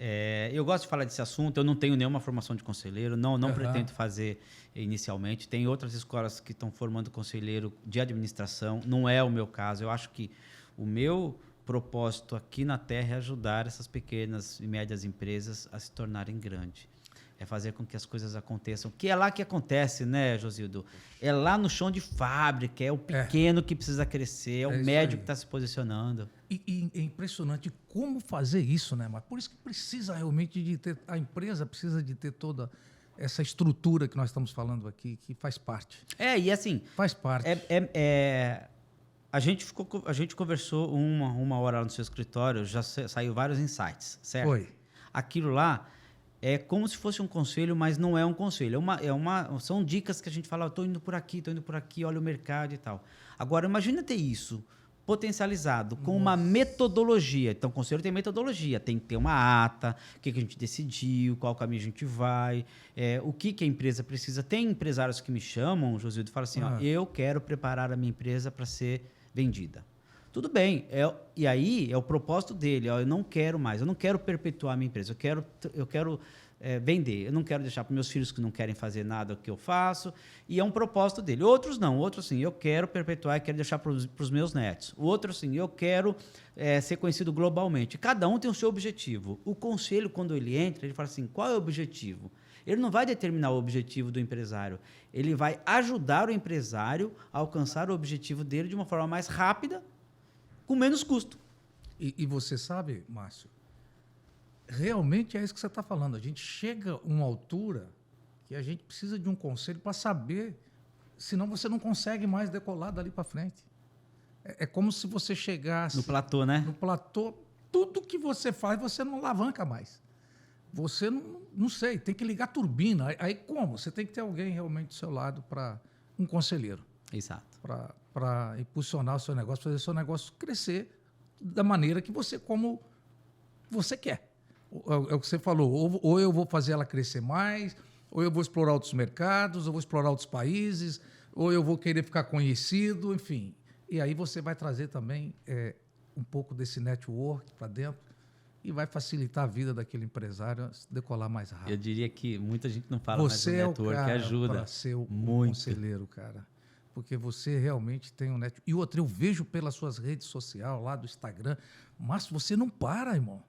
eu gosto de falar desse assunto. Eu não tenho nenhuma formação de conselheiro, não pretendo fazer inicialmente. Tem outras escolas que estão formando conselheiro de administração. Não é o meu caso. Eu acho que o meu propósito aqui na Terra é ajudar essas pequenas e médias empresas a se tornarem grandes. É fazer com que as coisas aconteçam. Que é lá que acontece, né, Josildo? É lá no chão de fábrica, é o pequeno que precisa crescer, é o médio que está se posicionando. E é impressionante como fazer isso, né? Mas por isso que precisa realmente de ter, a empresa precisa de ter toda essa estrutura que nós estamos falando aqui, que faz parte. E assim... Faz parte. A gente conversou uma hora lá no seu escritório, já saiu vários insights, certo? Foi. Aquilo lá é como se fosse um conselho, mas não é um conselho. São dicas que a gente fala, estou indo por aqui, olha o mercado e tal. Agora, imagina ter isso potencializado com uma metodologia. Então, o conselho tem metodologia, tem que ter uma ata, o que a gente decidiu, qual caminho a gente vai, o que a empresa precisa. Tem empresários que me chamam, Josildo, e falam assim, eu quero preparar a minha empresa para ser vendida. Tudo bem, e aí é o propósito dele, eu não quero mais, eu não quero perpetuar a minha empresa, eu quero vender, eu não quero deixar para meus filhos que não querem fazer nada o que eu faço, e é um propósito dele. Outros não, outros assim, eu quero perpetuar e quero deixar para os meus netos. O outro assim, eu quero ser conhecido globalmente. Cada um tem o seu objetivo. O conselho, quando ele entra, ele fala assim, qual é o objetivo? Ele não vai determinar o objetivo do empresário, ele vai ajudar o empresário a alcançar o objetivo dele de uma forma mais rápida, com menos custo. E você sabe, Márcio, realmente é isso que você está falando. A gente chega a uma altura que a gente precisa de um conselho para saber, senão você não consegue mais decolar dali para frente. É como se você chegasse... No platô, né? No platô, tudo que você faz, você não alavanca mais. Você não sei, tem que ligar a turbina. Aí como? Você tem que ter alguém realmente do seu lado para um conselheiro. Exato. Para impulsionar o seu negócio, fazer o seu negócio crescer da maneira que você, como você quer. É o que você falou, ou eu vou fazer ela crescer mais, ou eu vou explorar outros mercados, ou vou explorar outros países, ou eu vou querer ficar conhecido, enfim. E aí você vai trazer também um pouco desse network para dentro e vai facilitar a vida daquele empresário a decolar mais rápido. Eu diria que muita gente não fala, Você mas o é o network cara ajuda para ser o muito. conselheiro, cara. Porque você realmente tem um network. E outro, eu vejo pelas suas redes sociais, lá do Instagram, mas você não para, irmão.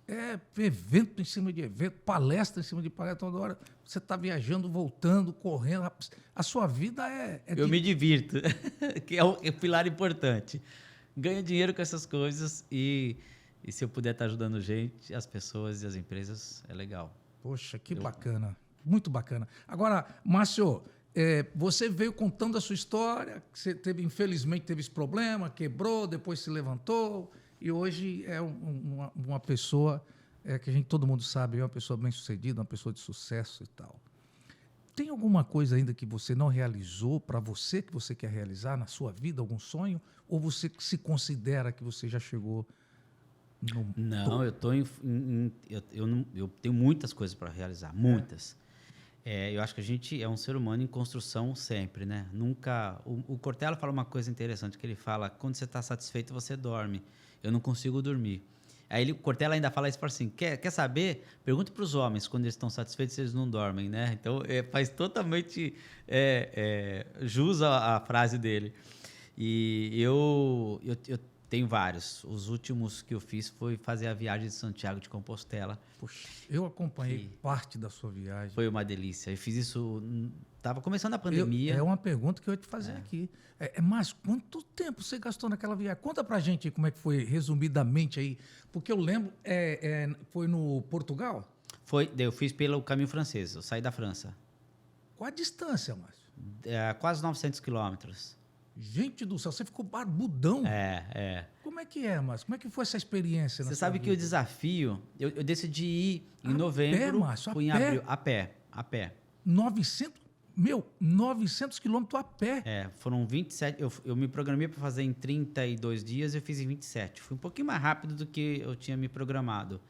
É evento em cima de evento, palestra em cima de palestra toda hora. Você está viajando, voltando, correndo. A sua vida Eu me divirto, que é o pilar importante. Ganho dinheiro com essas coisas e se eu puder estar ajudando gente, as pessoas e as empresas, é legal. Poxa, que bacana. Muito bacana. Agora, Márcio, você veio contando a sua história, que você infelizmente teve esse problema, quebrou, depois se levantou, e hoje é uma pessoa que todo mundo sabe, é uma pessoa bem-sucedida, uma pessoa de sucesso e tal. Tem alguma coisa ainda que você não realizou para você, que você quer realizar na sua vida, algum sonho? Ou você se considera que você já chegou no... Não, eu tenho muitas coisas para realizar, muitas. Eu acho que a gente é um ser humano em construção sempre, né? Nunca... O Cortella fala uma coisa interessante, que ele fala, quando você está satisfeito, você dorme. Eu não consigo dormir. Aí o Cortella ainda fala isso, fala assim, quer saber? Pergunta para os homens, quando eles estão satisfeitos, se eles não dormem, né? Então, faz totalmente jus a frase dele. E eu tenho vários. Os últimos que eu fiz foi fazer a viagem de Santiago de Compostela. Poxa, eu acompanhei parte da sua viagem. Foi uma delícia. Eu fiz isso... Estava começando a pandemia. É uma pergunta que eu ia te fazer aqui. Mas quanto tempo você gastou naquela viagem? Conta pra gente aí como é que foi, resumidamente aí. Porque eu lembro, foi no Portugal? Eu fiz pelo caminho francês. Eu saí da França. Qual a distância, Márcio? Quase 900 quilômetros. Gente do céu, você ficou barbudão. Como é que Márcio? Como é que foi essa experiência? Você sabe que o desafio... Eu decidi ir em novembro. Márcio, fui em abril. A pé. 900 quilômetros a pé. Foram 27. Eu me programei para fazer em 32 dias, eu fiz em 27. Fui um pouquinho mais rápido do que eu tinha me programado.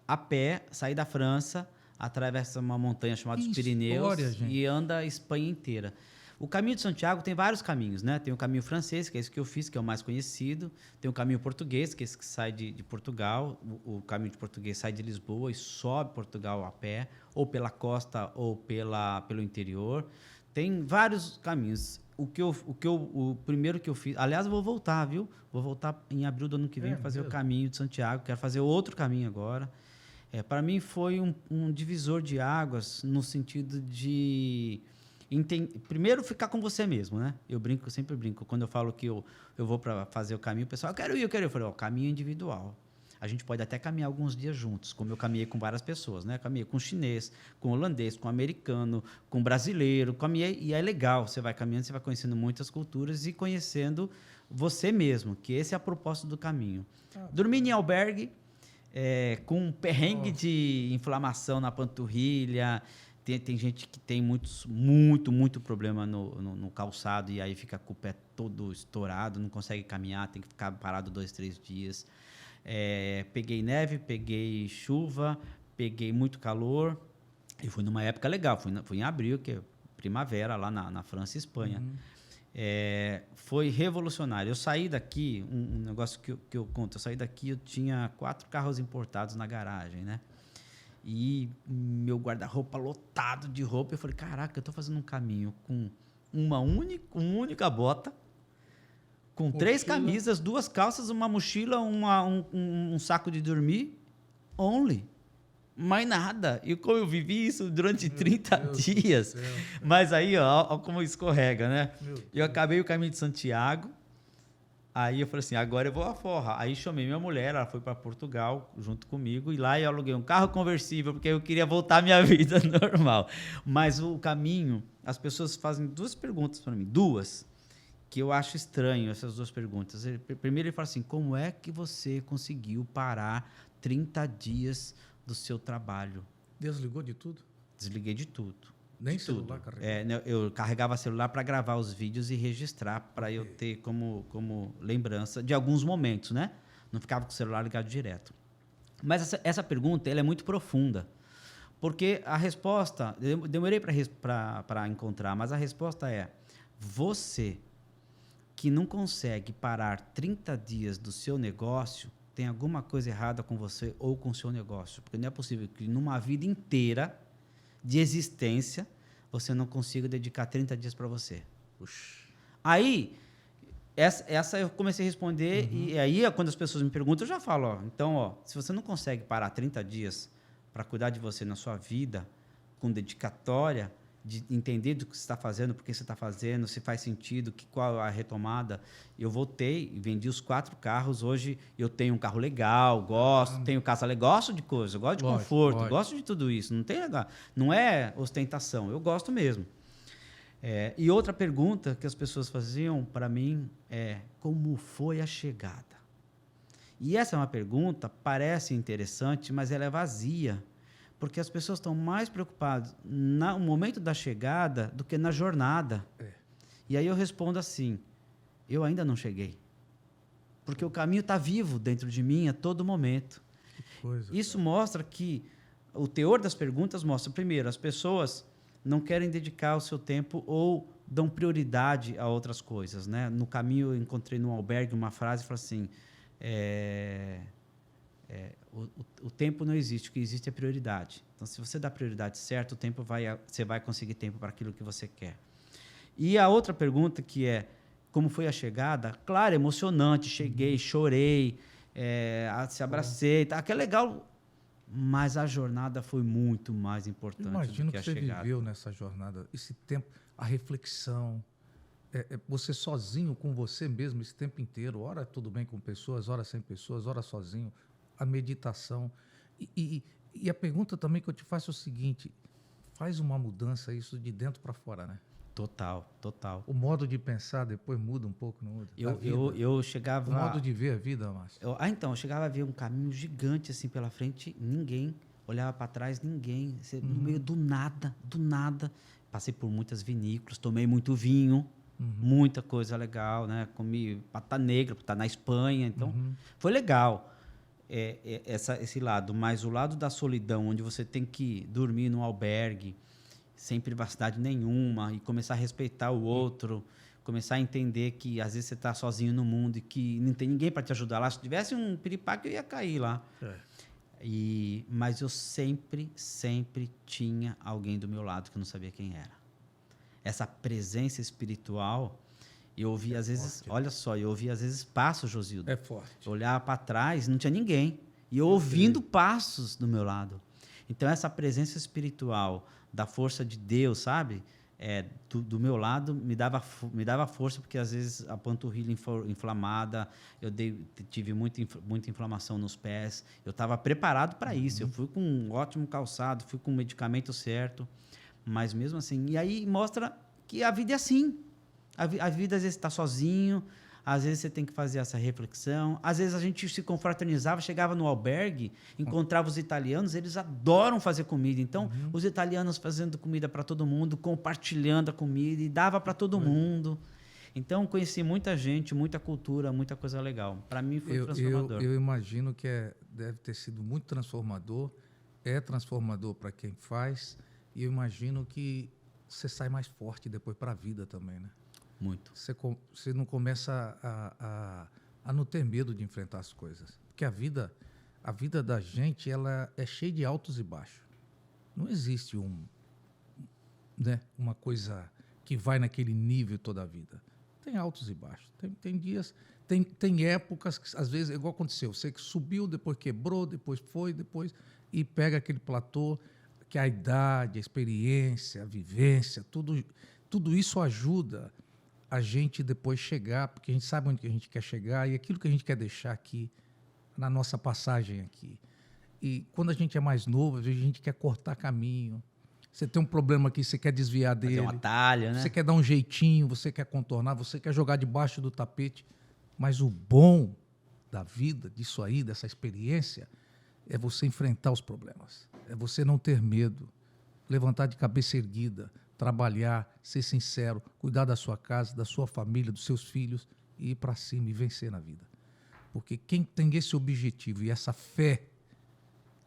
A pé, saí da França, atravessa uma montanha chamada os Pirineus e anda a Espanha inteira. O caminho de Santiago tem vários caminhos, né? Tem o caminho francês, que é esse que eu fiz, que é o mais conhecido. Tem o caminho português, que é esse que sai de Portugal. O caminho de português sai de Lisboa e sobe Portugal a pé, ou pela costa ou pelo interior. Tem vários caminhos. O primeiro que eu fiz... Aliás, eu vou voltar, viu? Vou voltar em abril do ano que vem fazer o caminho de Santiago. Quero fazer outro caminho agora. Para mim foi um divisor de águas no sentido de... Primeiro, ficar com você mesmo, né? Eu sempre brinco. Quando eu falo que eu vou para fazer o caminho, o pessoal, eu quero ir. Eu falei, caminho individual. A gente pode até caminhar alguns dias juntos, como eu caminhei com várias pessoas, né? Caminhei com chinês, com holandês, com americano, com brasileiro. E é legal, você vai caminhando, você vai conhecendo muitas culturas e conhecendo você mesmo, que esse é a proposta do caminho. Dormir em albergue, com um perrengue de inflamação na panturrilha. Tem gente que tem muito problema no calçado e aí fica com o pé todo estourado, não consegue caminhar, tem que ficar parado 2, 3 dias. Peguei neve, peguei chuva, peguei muito calor e fui numa época legal, fui em abril, que é primavera lá na França e Espanha. Foi revolucionário. Eu saí daqui, um negócio que eu conto, eu saí daqui, eu tinha 4 carros importados na garagem, né? E meu guarda-roupa lotado de roupa. Eu falei, caraca, eu estou fazendo um caminho com uma única bota, com 3 camisas, 2 calças, uma mochila, um saco de dormir, only. Mais nada. E como eu vivi isso durante 30 dias. Mas aí, ó como escorrega, né? Eu acabei o caminho de Santiago. Aí eu falei assim, agora eu vou à forra. Aí chamei minha mulher, ela foi para Portugal junto comigo, e lá eu aluguei um carro conversível, porque eu queria voltar à minha vida normal. Mas o caminho, as pessoas fazem 2 perguntas para mim, 2, que eu acho estranho, essas 2 perguntas. Primeiro ele fala assim, como é que você conseguiu parar 30 dias do seu trabalho? Desligou de tudo? Desliguei de tudo. Nem celular carregava? Eu carregava celular para gravar os vídeos e registrar, para eu ter como lembrança de alguns momentos, né? Não ficava com o celular ligado direto. Mas essa pergunta ela é muito profunda, porque a resposta... Demorei para encontrar, mas a resposta é... Você que não consegue parar 30 dias do seu negócio, tem alguma coisa errada com você ou com o seu negócio. Porque não é possível que numa vida inteira de existência você não consiga dedicar 30 dias para você. Puxa. Aí, essa eu comecei a responder, e aí, quando as pessoas me perguntam, eu já falo, ó, então, ó, se você não consegue parar 30 dias para cuidar de você na sua vida, com dedicatória, de entender do que você está fazendo, por que você está fazendo, se faz sentido, qual a retomada. Eu voltei e vendi os 4 carros. Hoje eu tenho um carro legal, gosto, tenho casa legal, gosto de coisa, gosto de conforto, gosto de tudo isso. Não é ostentação, eu gosto mesmo. E outra pergunta que as pessoas faziam para mim é: como foi a chegada? E essa é uma pergunta, parece interessante, mas ela é vazia, porque as pessoas estão mais preocupadas no momento da chegada do que na jornada. E aí eu respondo assim: eu ainda não cheguei, porque o caminho está vivo dentro de mim a todo momento. Isso mostra que o teor das perguntas mostra, primeiro, as pessoas não querem dedicar o seu tempo ou dão prioridade a outras coisas, né? No caminho, eu encontrei no albergue uma frase que fala assim: o tempo não existe, o que existe é prioridade. Então, se você dá prioridade certa, você vai conseguir tempo para aquilo que você quer. E a outra pergunta, que é: como foi a chegada? Claro, emocionante, cheguei, chorei, se abracei, tá, que é legal. Mas a jornada foi muito mais importante do que a chegada. Imagino que você viveu nessa jornada, esse tempo, a reflexão, você sozinho com você mesmo esse tempo inteiro, ora tudo bem com pessoas, ora sem pessoas, ora sozinho, a meditação. E a pergunta também que eu te faço é o seguinte: faz uma mudança isso de dentro para fora, né? Total. O modo de pensar depois muda um pouco, não muda? Eu chegava... O modo de ver a vida, Márcio. Eu chegava a ver um caminho gigante assim pela frente, ninguém. Olhava para trás, ninguém. No meio do nada. Passei por muitas vinícolas, tomei muito vinho, muita coisa legal, né? Comi pata negra, tá na Espanha, então foi legal. Esse lado, mas o lado da solidão, onde você tem que dormir num albergue, sem privacidade nenhuma, e começar a respeitar o outro, começar a entender que às vezes você está sozinho no mundo e que não tem ninguém para te ajudar lá. Se tivesse um piripaque, eu ia cair lá. Mas eu sempre tinha alguém do meu lado que eu não sabia quem era. Essa presença espiritual, eu ouvia às vezes... Forte. Olha só, eu ouvia às vezes passos, Josildo. É forte. Eu olhava para trás, não tinha ninguém. E eu ouvindo passos do meu lado. Então, essa presença espiritual da força de Deus, sabe? Do meu lado, me dava força, porque às vezes a panturrilha inflamada, tive muita inflamação nos pés. Eu estava preparado para isso. Eu fui com um ótimo calçado, fui com o medicamento certo, mas mesmo assim... E aí mostra que a vida é assim. A vida, às vezes, está sozinho, às vezes você tem que fazer essa reflexão. Às vezes a gente se confraternizava, chegava no albergue, encontrava os italianos, eles adoram fazer comida. Então, os italianos fazendo comida para todo mundo, compartilhando a comida, e dava para todo mundo. Então, conheci muita gente, muita cultura, muita coisa legal. Para mim foi transformador. Eu imagino que deve ter sido muito transformador, é transformador para quem faz, e eu imagino que você sai mais forte depois para a vida também, né? Muito. Você não começa a não ter medo de enfrentar as coisas. Porque a vida da gente, ela é cheia de altos e baixos. Não existe uma coisa que vai naquele nível toda a vida. Tem altos e baixos. Tem dias, tem épocas que, às vezes, é igual aconteceu. Você que subiu, depois quebrou, depois e pega aquele platô, que a idade, a experiência, a vivência, tudo isso ajuda a gente depois chegar, porque a gente sabe onde que a gente quer chegar e aquilo que a gente quer deixar aqui, na nossa passagem aqui. E quando a gente é mais novo, às vezes a gente quer cortar caminho. Você tem um problema aqui, você quer desviar dele. Fazer um atalho, né? Você quer dar um jeitinho, você quer contornar, você quer jogar debaixo do tapete. Mas o bom da vida, disso aí, dessa experiência, é você enfrentar os problemas. É você não ter medo, levantar de cabeça erguida, trabalhar, ser sincero, cuidar da sua casa, da sua família, dos seus filhos e ir para cima e vencer na vida. Porque quem tem esse objetivo e essa fé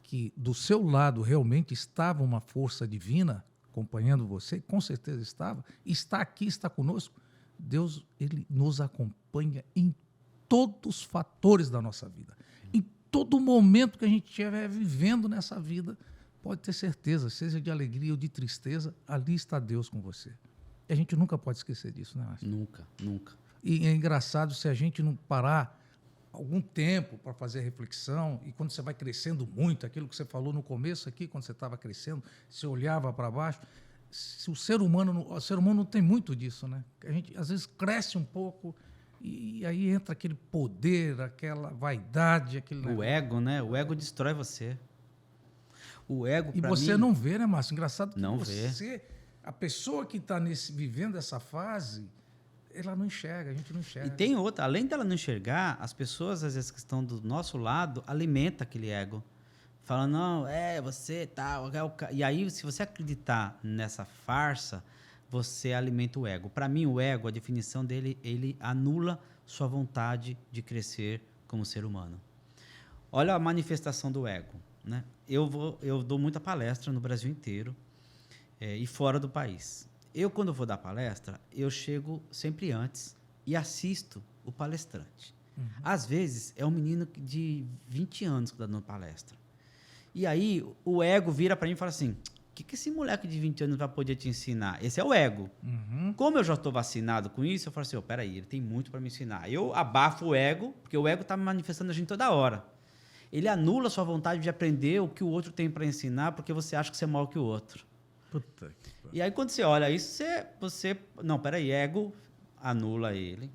que do seu lado realmente estava uma força divina acompanhando você, com certeza estava, está aqui, está conosco, Deus, ele nos acompanha em todos os fatores da nossa vida. Em todo momento que a gente estiver vivendo nessa vida, pode ter certeza, seja de alegria ou de tristeza, ali está Deus com você. E a gente nunca pode esquecer disso, né, Márcio? Nunca, nunca. E é engraçado se a gente não parar algum tempo para fazer reflexão, e quando você vai crescendo muito, aquilo que você falou no começo aqui, quando você estava crescendo, você olhava para baixo, se o ser humano não tem muito disso, né? A gente às vezes cresce um pouco e aí entra aquele poder, aquela vaidade, aquele O ego, né? O ego destrói você. O ego, e pra você mim, não vê, né, Márcio? Engraçado que não você, a pessoa que está vivendo essa fase, ela não enxerga, a gente não enxerga. E tem outra, além dela não enxergar, as pessoas, às vezes, que estão do nosso lado, alimentam aquele ego. Falam, não, você tal. E aí, se você acreditar nessa farsa, você alimenta o ego. Para mim, o ego, a definição dele, ele anula sua vontade de crescer como ser humano. Olha a manifestação do ego, né? Eu dou muita palestra no Brasil inteiro e fora do país. Quando vou dar palestra, eu chego sempre antes e assisto o palestrante. Uhum. Às vezes, é um menino de 20 anos que está dando palestra. E aí, o ego vira para mim e fala assim, o que esse moleque de 20 anos vai poder te ensinar? Esse é o ego. Uhum. Como eu já estou vacinado com isso, eu falo assim, peraí, ele tem muito para me ensinar. Eu abafo o ego, porque o ego está manifestando a gente toda hora. Ele anula a sua vontade de aprender o que o outro tem para ensinar, porque você acha que você é maior que o outro. Puta que... E aí, quando você olha isso, você... Não, peraí, ego anula ele.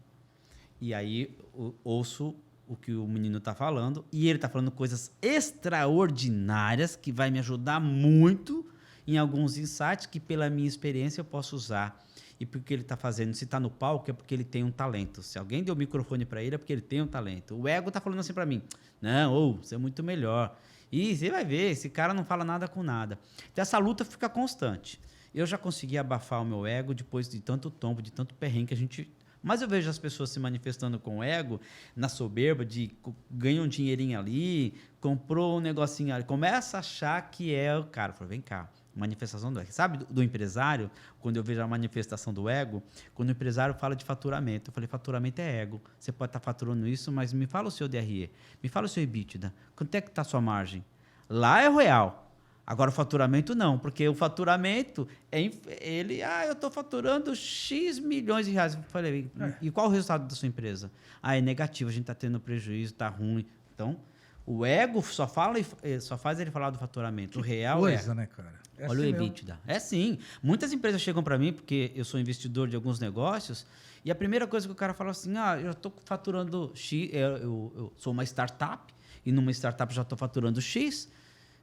E aí, ouço o que o menino está falando. E ele está falando coisas extraordinárias que vai me ajudar muito em alguns insights que, pela minha experiência, eu posso usar. E porque ele está fazendo, se está no palco, é porque ele tem um talento. Se alguém deu o microfone para ele, é porque ele tem um talento. O ego está falando assim para mim, não, você é muito melhor. E você vai ver, esse cara não fala nada com nada. Então, essa luta fica constante. Eu já consegui abafar o meu ego depois de tanto tombo, de tanto perrengue que a gente... Mas eu vejo as pessoas se manifestando com ego, na soberba, de ganha um dinheirinho ali, comprou um negocinho ali, começa a achar que é o cara. Fala, vem cá, manifestação do ego. Sabe do empresário, quando eu vejo a manifestação do ego, quando o empresário fala de faturamento, eu falei, faturamento é ego. Você pode estar faturando isso, mas me fala o seu DRE, me fala o seu EBITDA, quanto é que está a sua margem? Lá é o real. Agora, o faturamento não, porque o faturamento, eu estou faturando X milhões de reais. Eu falei, e qual o resultado da sua empresa? É negativo, a gente está tendo prejuízo, está ruim. Então, o ego só faz ele falar do faturamento. O real coisa, né, cara? Olha assim o EBITDA. É sim. Muitas empresas chegam para mim, porque eu sou investidor de alguns negócios, e a primeira coisa que o cara fala assim, eu estou faturando X, eu sou uma startup, e numa startup já estou faturando X.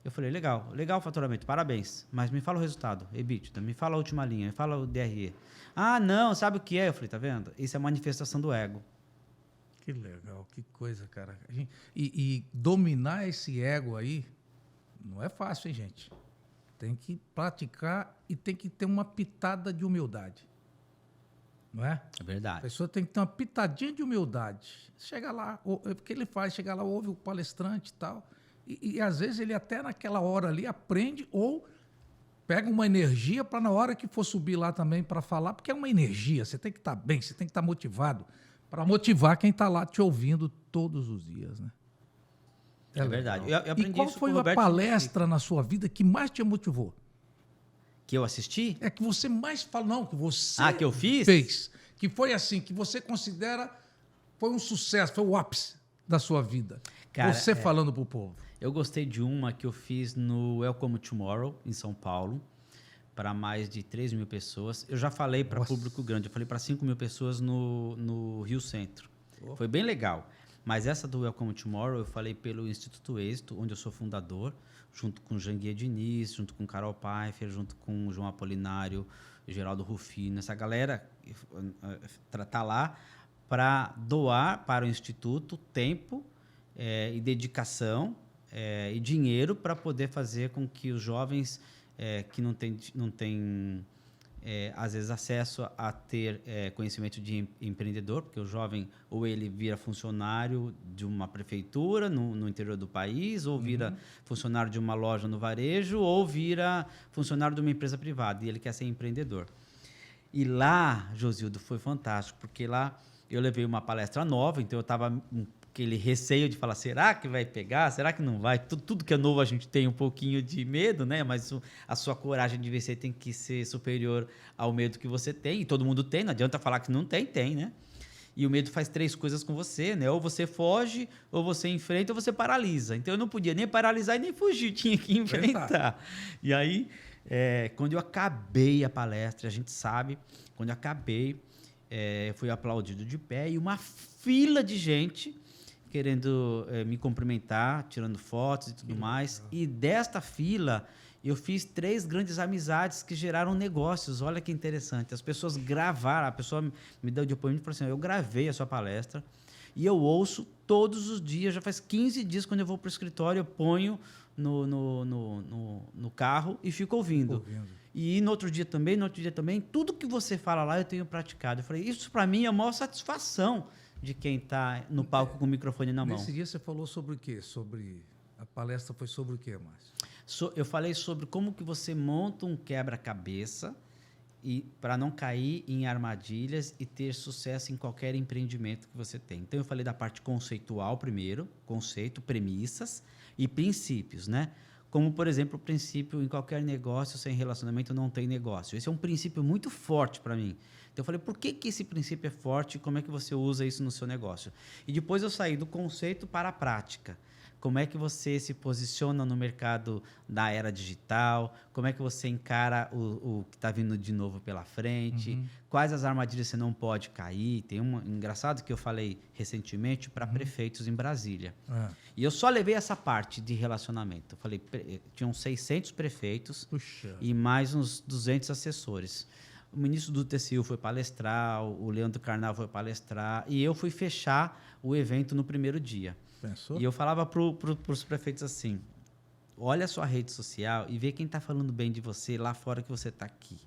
Eu falei, legal o faturamento, parabéns. Mas me fala o resultado, EBITDA, me fala a última linha, me fala o DRE. Não, sabe o que é? Eu falei, tá vendo? Isso é manifestação do ego. Que legal, que coisa, cara. E dominar esse ego aí não é fácil, hein, gente? Tem que praticar e tem que ter uma pitada de humildade. Não é? É verdade. A pessoa tem que ter uma pitadinha de humildade. Chega lá, o que ele faz? Chega lá, ouve o palestrante e tal... E às vezes ele até naquela hora ali aprende ou pega uma energia para na hora que for subir lá também para falar, porque é uma energia, você tem que estar bem, você tem que estar motivado para motivar quem está lá te ouvindo todos os dias, né? É verdade. Eu aprendi e qual isso foi com o a Roberto palestra na sua vida que mais te motivou? Que eu assisti? É que você mais falou, não, que você que eu fiz? fez, que foi assim, que você considera foi um sucesso, foi o ápice da sua vida. Cara, você falando para o povo. Eu gostei de uma que eu fiz no Welcome Tomorrow, em São Paulo, para mais de 3 mil pessoas. Eu já falei para público grande, eu falei para 5 mil pessoas no Rio Centro. Foi bem legal. Mas essa do Welcome Tomorrow eu falei pelo Instituto Êxito, onde eu sou fundador, junto com Janguia Diniz, junto com Carol Pfeiffer, junto com João Apolinário, Geraldo Rufino. Essa galera está lá para doar para o Instituto tempo e dedicação e dinheiro para poder fazer com que os jovens que não têm às vezes, acesso a ter conhecimento de empreendedor, porque o jovem ou ele vira funcionário de uma prefeitura no interior do país, ou vira funcionário de uma loja no varejo, ou vira funcionário de uma empresa privada, e ele quer ser empreendedor. E lá, Josildo, foi fantástico, porque lá eu levei uma palestra nova, então eu estava com aquele receio de falar, será que vai pegar? Será que não vai? Tudo que é novo a gente tem um pouquinho de medo, né? Mas a sua coragem de vencer tem que ser superior ao medo que você tem. E todo mundo tem, não adianta falar que não tem, tem, né? E o medo faz 3 coisas com você, né? Ou você foge, ou você enfrenta, ou você paralisa. Então eu não podia nem paralisar e nem fugir, tinha que enfrentar. E aí, quando eu acabei a palestra, a gente sabe, quando eu acabei, eu fui aplaudido de pé e uma fila de gente querendo me cumprimentar, tirando fotos e tudo mais. E desta fila, eu fiz 3 grandes amizades que geraram negócios. Olha que interessante. As pessoas gravaram, a pessoa me deu o depoimento e falou assim, eu gravei a sua palestra e eu ouço todos os dias, já faz 15 dias quando eu vou para o escritório, eu ponho no carro e fico ouvindo. E no outro dia também, tudo que você fala lá eu tenho praticado. Eu falei, isso para mim é a maior satisfação de quem está no palco com o microfone na mão. Nesse dia você falou sobre o quê? A palestra foi sobre o quê, Márcio? Eu falei sobre como que você monta um quebra-cabeça e para não cair em armadilhas e ter sucesso em qualquer empreendimento que você tem. Então, eu falei da parte conceitual primeiro, conceito, premissas e princípios, né? Como, por exemplo, o princípio em qualquer negócio, sem relacionamento não tem negócio. Esse é um princípio muito forte para mim. Então, eu falei, por que esse princípio é forte e como é que você usa isso no seu negócio? E depois eu saí do conceito para a prática. Como é que você se posiciona no mercado da era digital? Como é que você encara o que está vindo de novo pela frente? Quais as armadilhas você não pode cair? Tem engraçado que eu falei recentemente para prefeitos em Brasília. E eu só levei essa parte de relacionamento. Eu falei, tinham 600 prefeitos e mais uns 200 assessores. O ministro do TCU foi palestrar, o Leandro Carnal foi palestrar e eu fui fechar o evento no primeiro dia. Pensou? E eu falava para os prefeitos assim, olha a sua rede social e vê quem está falando bem de você lá fora que você está aqui.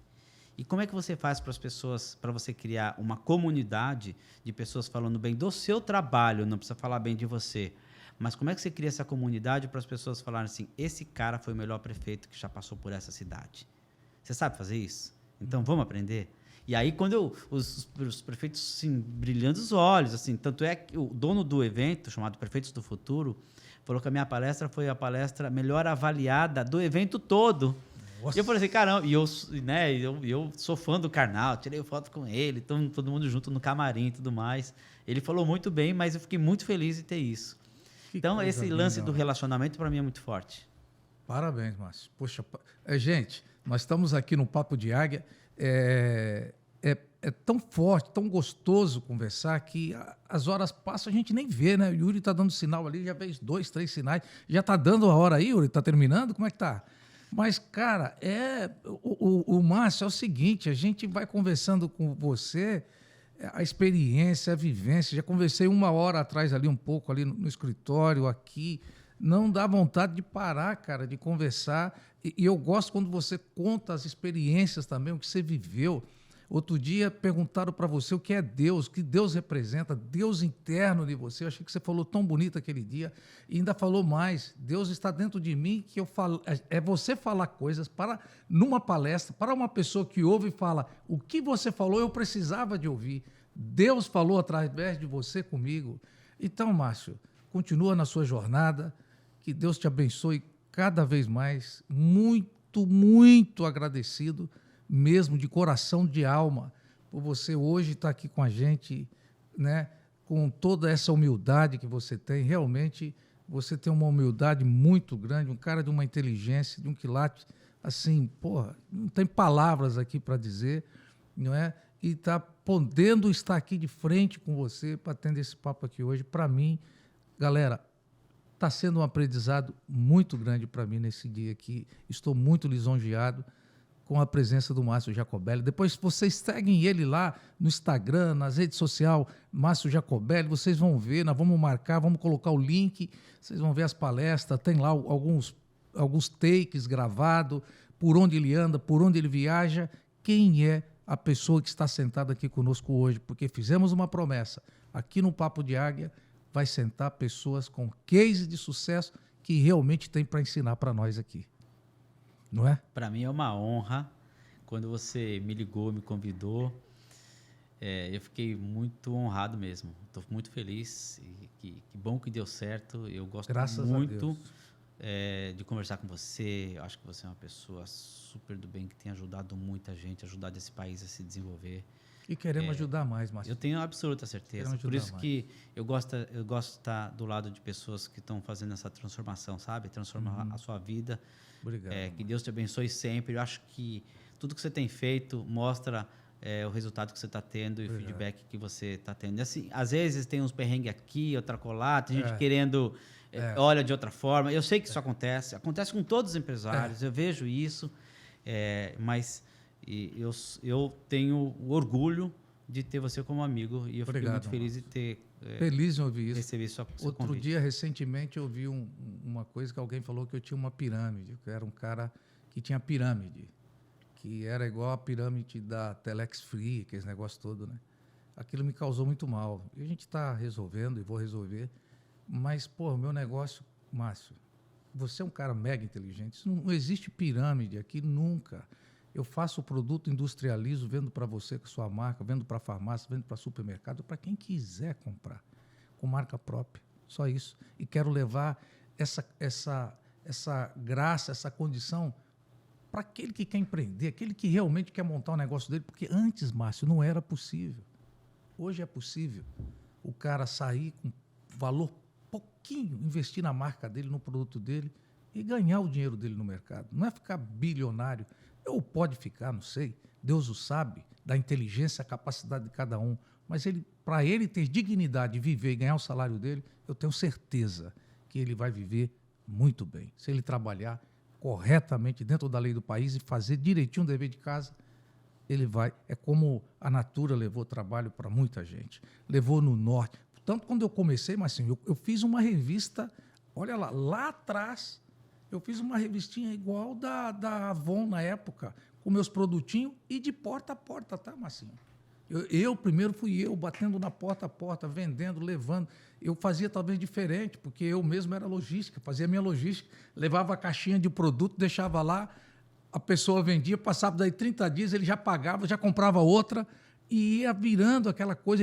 E como é que você faz para as pessoas, para você criar uma comunidade de pessoas falando bem do seu trabalho, não precisa falar bem de você, mas como é que você cria essa comunidade para as pessoas falarem assim, esse cara foi o melhor prefeito que já passou por essa cidade. Você sabe fazer isso? Então, vamos aprender? E aí, quando os prefeitos assim, brilhando os olhos, assim, tanto é que o dono do evento, chamado Prefeitos do Futuro, falou que a minha palestra foi a palestra melhor avaliada do evento todo. Nossa. E eu falei assim, caramba, e eu sou fã do Karnal, tirei foto com ele, todo mundo junto no camarim e tudo mais. Ele falou muito bem, mas eu fiquei muito feliz de ter isso. Então, esse lance do relacionamento, para mim, é muito forte. Parabéns, Márcio. Poxa, gente, nós estamos aqui no Papo de Águia. É tão forte, tão gostoso conversar que as horas passam, a gente nem vê, né? O Yuri está dando sinal ali, já fez 2, 3 sinais. Já está dando a hora aí, Yuri? Está terminando? Como é que tá? Mas, cara, o Márcio é o seguinte, a gente vai conversando com você, a experiência, a vivência. Já conversei 1 hora atrás ali, um pouco ali no escritório, aqui. Não dá vontade de parar, cara, de conversar. E eu gosto quando você conta as experiências também, o que você viveu. Outro dia perguntaram para você o que é Deus, o que Deus representa, Deus interno de você. Eu achei que você falou tão bonito aquele dia e ainda falou mais. Deus está dentro de mim, que eu falo, é você falar coisas numa palestra, para uma pessoa que ouve e fala, o que você falou eu precisava de ouvir. Deus falou através de você comigo. Então, Márcio, continua na sua jornada, que Deus te abençoe cada vez mais. Muito, muito agradecido mesmo, de coração, de alma, por você hoje estar aqui com a gente, né, com toda essa humildade que você tem. Realmente, você tem uma humildade muito grande, um cara de uma inteligência, de um quilate, assim, porra, não tem palavras aqui para dizer, não é? E tá podendo estar aqui de frente com você, para ter esse papo aqui hoje, para mim, galera, está sendo um aprendizado muito grande para mim nesse dia aqui. Estou muito lisonjeado com a presença do Márcio Jacobelli. Depois vocês seguem ele lá no Instagram, nas redes sociais, Márcio Jacobelli, vocês vão ver, nós vamos marcar, vamos colocar o link, vocês vão ver as palestras, tem lá alguns takes gravados, por onde ele anda, por onde ele viaja, quem é a pessoa que está sentada aqui conosco hoje, porque fizemos uma promessa, aqui no Papo de Águia vai sentar pessoas com case de sucesso que realmente tem para ensinar para nós aqui. Não é? Para mim é uma honra quando você me ligou, me convidou, eu fiquei muito honrado mesmo. Estou muito feliz. E que bom que deu certo. Eu gosto Graças muito a Deus. de conversar com você. Eu acho que você é uma pessoa super do bem, que tem ajudado muita gente, ajudado esse país a se desenvolver. E queremos ajudar mais, Márcio. Eu tenho absoluta certeza. Por isso que eu gosto de estar do lado de pessoas que estão fazendo essa transformação, sabe? Transformar a sua vida. Obrigado. Que Deus te abençoe sempre. Eu acho que tudo que você tem feito mostra o resultado que você está tendo e o feedback que você está tendo. Assim, às vezes tem uns perrengues aqui, outra colar, tem gente querendo... olha de outra forma. Eu sei que isso acontece. Acontece com todos os empresários. Eu vejo isso. Mas... eu tenho o orgulho de ter você como amigo e eu fiquei muito feliz de ter feliz em ouvir isso. recebido seu Outro convite. dia, recentemente, eu vi uma coisa que alguém falou que eu tinha uma pirâmide, que eu era um cara que tinha pirâmide, que era igual a pirâmide da Telex Free, aquele negócio todo, né? Aquilo me causou muito mal. E a gente está resolvendo e vou resolver, mas, pô, o meu negócio, Márcio, você é um cara mega inteligente, isso não existe pirâmide aqui nunca. Eu faço o produto, industrializo, vendo para você com a sua marca, vendo para a farmácia, vendo para supermercado, para quem quiser comprar, com marca própria, só isso. E quero levar essa graça, essa condição para aquele que quer empreender, aquele que realmente quer montar um negócio dele, porque antes, Márcio, não era possível. Hoje é possível o cara sair com valor pouquinho, investir na marca dele, no produto dele e ganhar o dinheiro dele no mercado. Não é ficar bilionário. Ou pode ficar, não sei, Deus o sabe, da inteligência, a capacidade de cada um, mas para ele ter dignidade de viver e ganhar o salário dele, eu tenho certeza que ele vai viver muito bem. Se ele trabalhar corretamente dentro da lei do país e fazer direitinho o dever de casa, ele vai. É como a Natura levou trabalho para muita gente, levou no Norte. Portanto, quando eu comecei, mas assim, eu fiz uma revista, olha lá atrás, eu fiz uma revistinha igual da Avon na época, com meus produtinhos e de porta a porta, tá, Marcinho? Primeiro fui eu, batendo na porta a porta, vendendo, levando. Eu fazia talvez diferente, porque eu mesmo era logística, fazia minha logística, levava a caixinha de produto, deixava lá, a pessoa vendia, passava daí 30 dias, ele já pagava, já comprava outra e ia virando aquela coisa.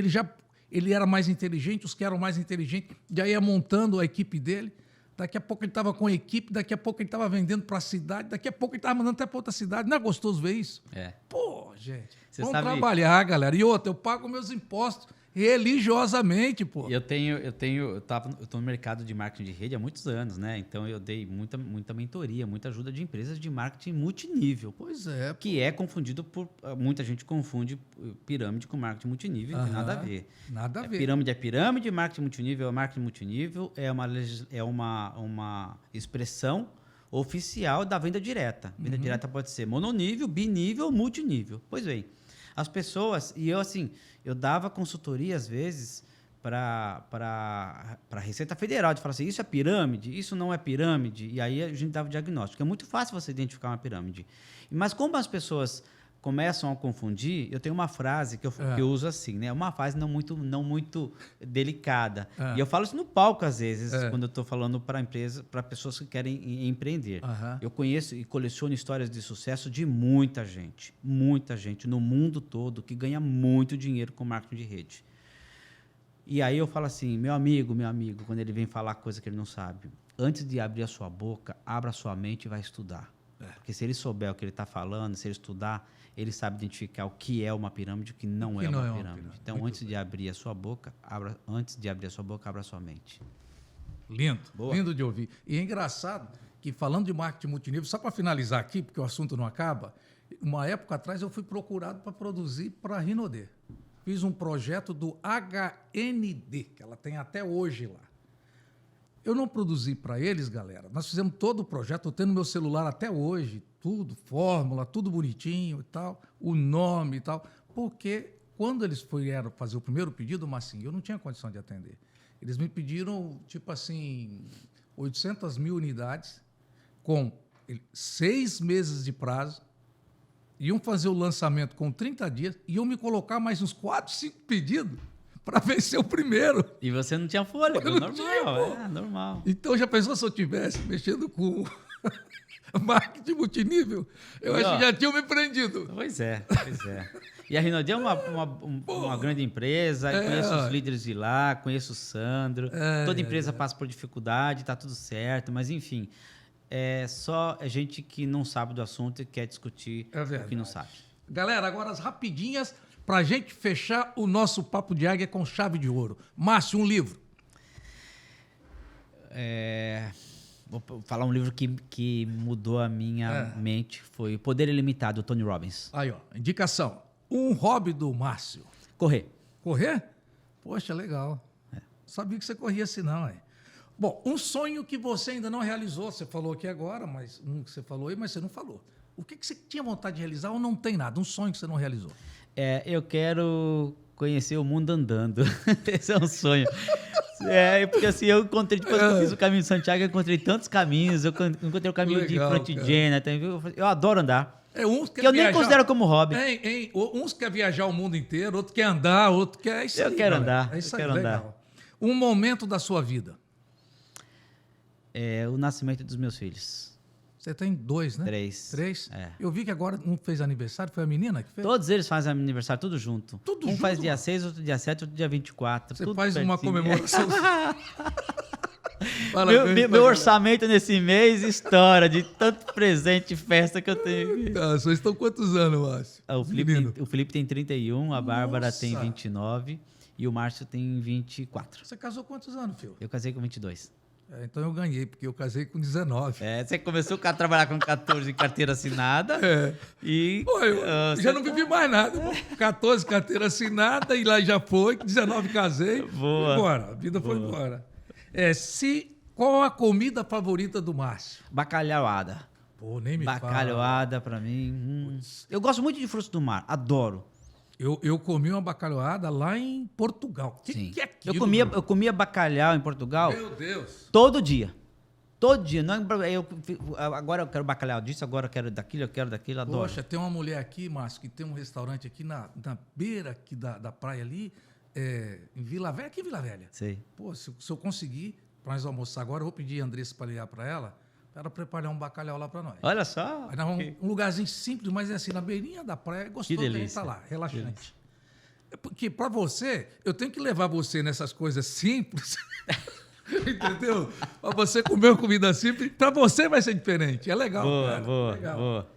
Ele era mais inteligente, os que eram mais inteligentes, já ia montando a equipe dele. Daqui a pouco ele estava com a equipe, daqui a pouco ele estava vendendo para a cidade, daqui a pouco ele estava mandando até para outra cidade. Não é gostoso ver isso? Pô, gente, vamos trabalhar, galera. E outra, eu pago meus impostos religiosamente, pô. Eu estou no mercado de marketing de rede há muitos anos, né? Então eu dei muita mentoria, muita ajuda de empresas de marketing multinível. Pois é. Pô. Que é confundido muita gente confunde pirâmide com marketing multinível, não tem nada a ver. Nada a ver. Pirâmide é pirâmide, marketing multinível é marketing multinível, é uma expressão oficial da venda direta. Venda direta pode ser mononível, binível ou multinível. Pois bem, as pessoas, e eu dava consultoria às vezes para a Receita Federal, de falar assim, isso é pirâmide, isso não é pirâmide, e aí a gente dava o diagnóstico. É muito fácil você identificar uma pirâmide. Mas como as pessoas começam a confundir, eu tenho uma frase que eu uso assim, né? Uma frase não muito delicada. E eu falo isso no palco às vezes, quando eu estou falando para empresas, para pessoas que querem empreender. Eu conheço e coleciono histórias de sucesso de muita gente no mundo todo que ganha muito dinheiro com marketing de rede. E aí eu falo assim, meu amigo, quando ele vem falar coisa que ele não sabe, antes de abrir a sua boca, abra a sua mente e vai estudar. Porque se ele souber o que ele está falando, se ele estudar, ele sabe identificar o que é uma pirâmide e o que não é uma pirâmide. Então, antes de abrir a sua boca, abra a sua mente. Lindo, Boa. Lindo de ouvir. E é engraçado que, falando de marketing multinível, só para finalizar aqui, porque o assunto não acaba, uma época atrás eu fui procurado para produzir para a Rinode. Fiz um projeto do HND, que ela tem até hoje lá. Eu não produzi para eles, galera. Nós fizemos todo o projeto, eu tenho no meu celular até hoje, tudo, fórmula, tudo bonitinho e tal, o nome e tal, porque quando eles vieram fazer o primeiro pedido, Massinho, eu não tinha condição de atender. Eles me pediram, 800 mil unidades, com 6 meses de prazo, iam fazer o lançamento com 30 dias, iam me colocar mais uns 4, 5 pedidos para vencer o primeiro. E você não tinha fôlego, normal. Normal. Normal. Então, já pensou se eu estivesse mexendo Marketing multinível? Eu acho que já tinham me prendido. Pois é. E a Rinode é uma grande empresa, eu conheço os líderes de lá, conheço o Sandro. Toda empresa passa por dificuldade, tá tudo certo, mas enfim, é só gente que não sabe do assunto e quer discutir o que não sabe. Galera, agora as rapidinhas para a gente fechar o nosso Papo de Águia com chave de ouro. Márcio, um livro. Vou falar um livro que mudou a minha mente, foi O Poder Ilimitado, do Tony Robbins. Aí, ó, indicação. Um hobby do Márcio. Correr. Correr? Poxa, legal. Sabia que você corria assim, não, hein? Bom, um sonho que você ainda não realizou, você falou aqui agora, mas um que você falou aí, mas você não falou. O que você tinha vontade de realizar ou não tem nada? Um sonho que você não realizou? Eu quero conhecer o mundo andando. Esse é um sonho. Porque assim, eu encontrei, depois que eu fiz o caminho de Santiago, eu encontrei tantos caminhos, eu encontrei o caminho de Frontigena, eu adoro andar. Que eu nem considero como hobby. Uns querem viajar o mundo inteiro, outro quer andar, outro quer... Isso eu aí, quero galera. andar, É isso eu aí, quero legal. andar. Um momento da sua vida. O nascimento dos meus filhos. Você tem 2, né? 3. 3? É. Eu vi que agora um fez aniversário, foi a menina que fez? Todos eles fazem aniversário, tudo junto. Tudo um junto, faz dia mano? 6, outro dia 7, outro dia 24. Você tudo faz pertinho. uma comemoração. Meu orçamento nesse mês estoura de tanto presente e festa que eu tenho. Vocês estão quantos anos, Márcio? O Felipe tem 31, a Bárbara tem 29 e o Márcio tem 24. Você casou quantos anos, filho? Eu casei com 22. Então eu ganhei, porque eu casei com 19. Você começou a trabalhar com 14 em carteira assinada. E Pô, eu já não vivi mais nada. 14 carteira assinada e lá já foi. 19 casei. Boa. Foi embora. A vida foi embora. Qual a comida favorita do Márcio? Bacalhauada. Pô, nem me Bacalhauada pra mim. Eu gosto muito de frutos do mar. Adoro. Eu comi uma bacalhauada lá em Portugal. Sim. Que é aquilo? Eu comia bacalhau em Portugal. Meu Deus. Todo dia. Todo dia. Não, agora eu quero bacalhau disso, agora eu quero daquilo, adoro. Poxa, tem uma mulher aqui, Márcio, que tem um restaurante aqui na beira aqui da praia ali, em Vila Velha. Aqui em Vila Velha. Sei. Pô, se eu conseguir, para nós almoçar agora, eu vou pedir a Andressa para ligar para ela preparar um bacalhau lá para nós. Olha só. Aí nós vamos, um lugarzinho simples, mas é assim, na beirinha da praia, é gostoso de estar lá, relaxante. Porque para você, eu tenho que levar você nessas coisas simples, entendeu? Para você comer uma comida simples, para você vai ser diferente. É legal, cara. Boa.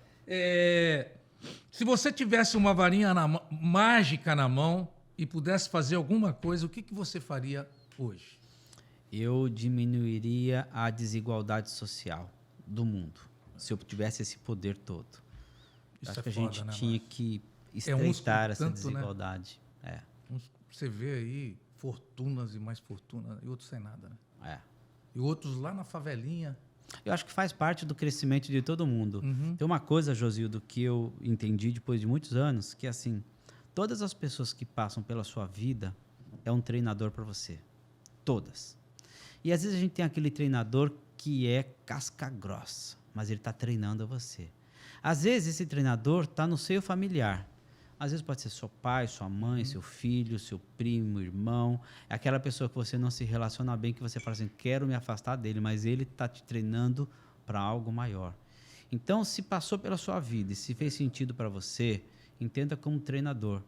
Se você tivesse uma varinha mágica na mão e pudesse fazer alguma coisa, o que você faria hoje? Eu diminuiria a desigualdade social do mundo, se eu tivesse esse poder todo. Acho que a gente tinha que estreitar essa desigualdade. Né? Você vê aí fortunas e mais fortunas, e outros sem nada, né? E outros lá na favelinha. Eu acho que faz parte do crescimento de todo mundo. Tem uma coisa, Josildo, que eu entendi depois de muitos anos, que é assim, todas as pessoas que passam pela sua vida é um treinador para você. Todas. E às vezes a gente tem aquele treinador que é casca grossa, mas ele está treinando você. Às vezes esse treinador está no seio familiar. Às vezes pode ser seu pai, sua mãe, seu filho, seu primo, irmão. É aquela pessoa que você não se relaciona bem, que você fala assim, quero me afastar dele, mas ele está te treinando para algo maior. Então, se passou pela sua vida e se fez sentido para você, entenda como treinador.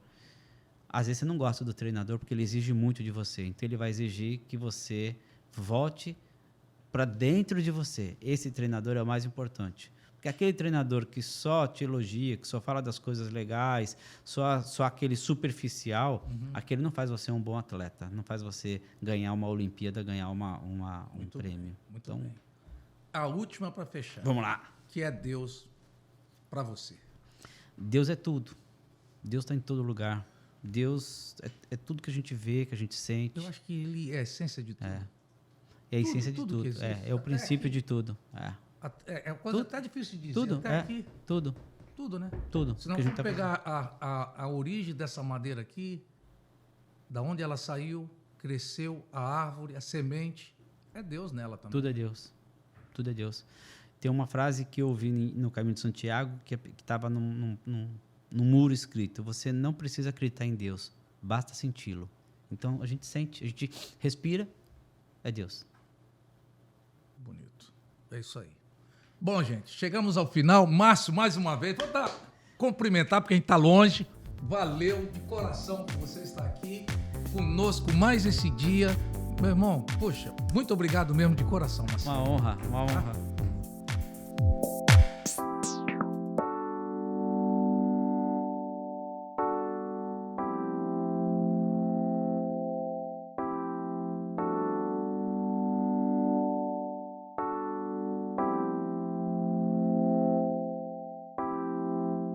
Às vezes você não gosta do treinador porque ele exige muito de você. Então, ele vai exigir que você volte para dentro de você. Esse treinador é o mais importante. Porque aquele treinador que só te elogia, que só fala das coisas legais, só aquele superficial, aquele não faz você um bom atleta, não faz você ganhar uma Olimpíada, ganhar um prêmio. Muito bem. A última para fechar. Vamos lá. Que é Deus para você. Deus é tudo. Deus está em todo lugar. Deus é tudo que a gente vê, que a gente sente. Eu acho que Ele é a essência de tudo. É a essência de tudo. É o princípio de tudo. É uma coisa até difícil de dizer. Tudo, até aqui. Tudo. Tudo, né? Tudo. Se não vamos pegar a origem dessa madeira aqui, da onde ela saiu, cresceu, a árvore, a semente, é Deus nela também. Tudo é Deus. Tudo é Deus. Tem uma frase que eu ouvi no Caminho de Santiago, que estava num muro escrito: você não precisa acreditar em Deus, basta senti-lo. Então, a gente sente, a gente respira, é Deus. Bonito. É isso aí. Bom, gente, chegamos ao final. Márcio, mais uma vez, vou cumprimentar, porque a gente está longe. Valeu de coração por você estar aqui conosco mais esse dia. Meu irmão, poxa, muito obrigado mesmo de coração, Márcio. Uma honra, uma honra.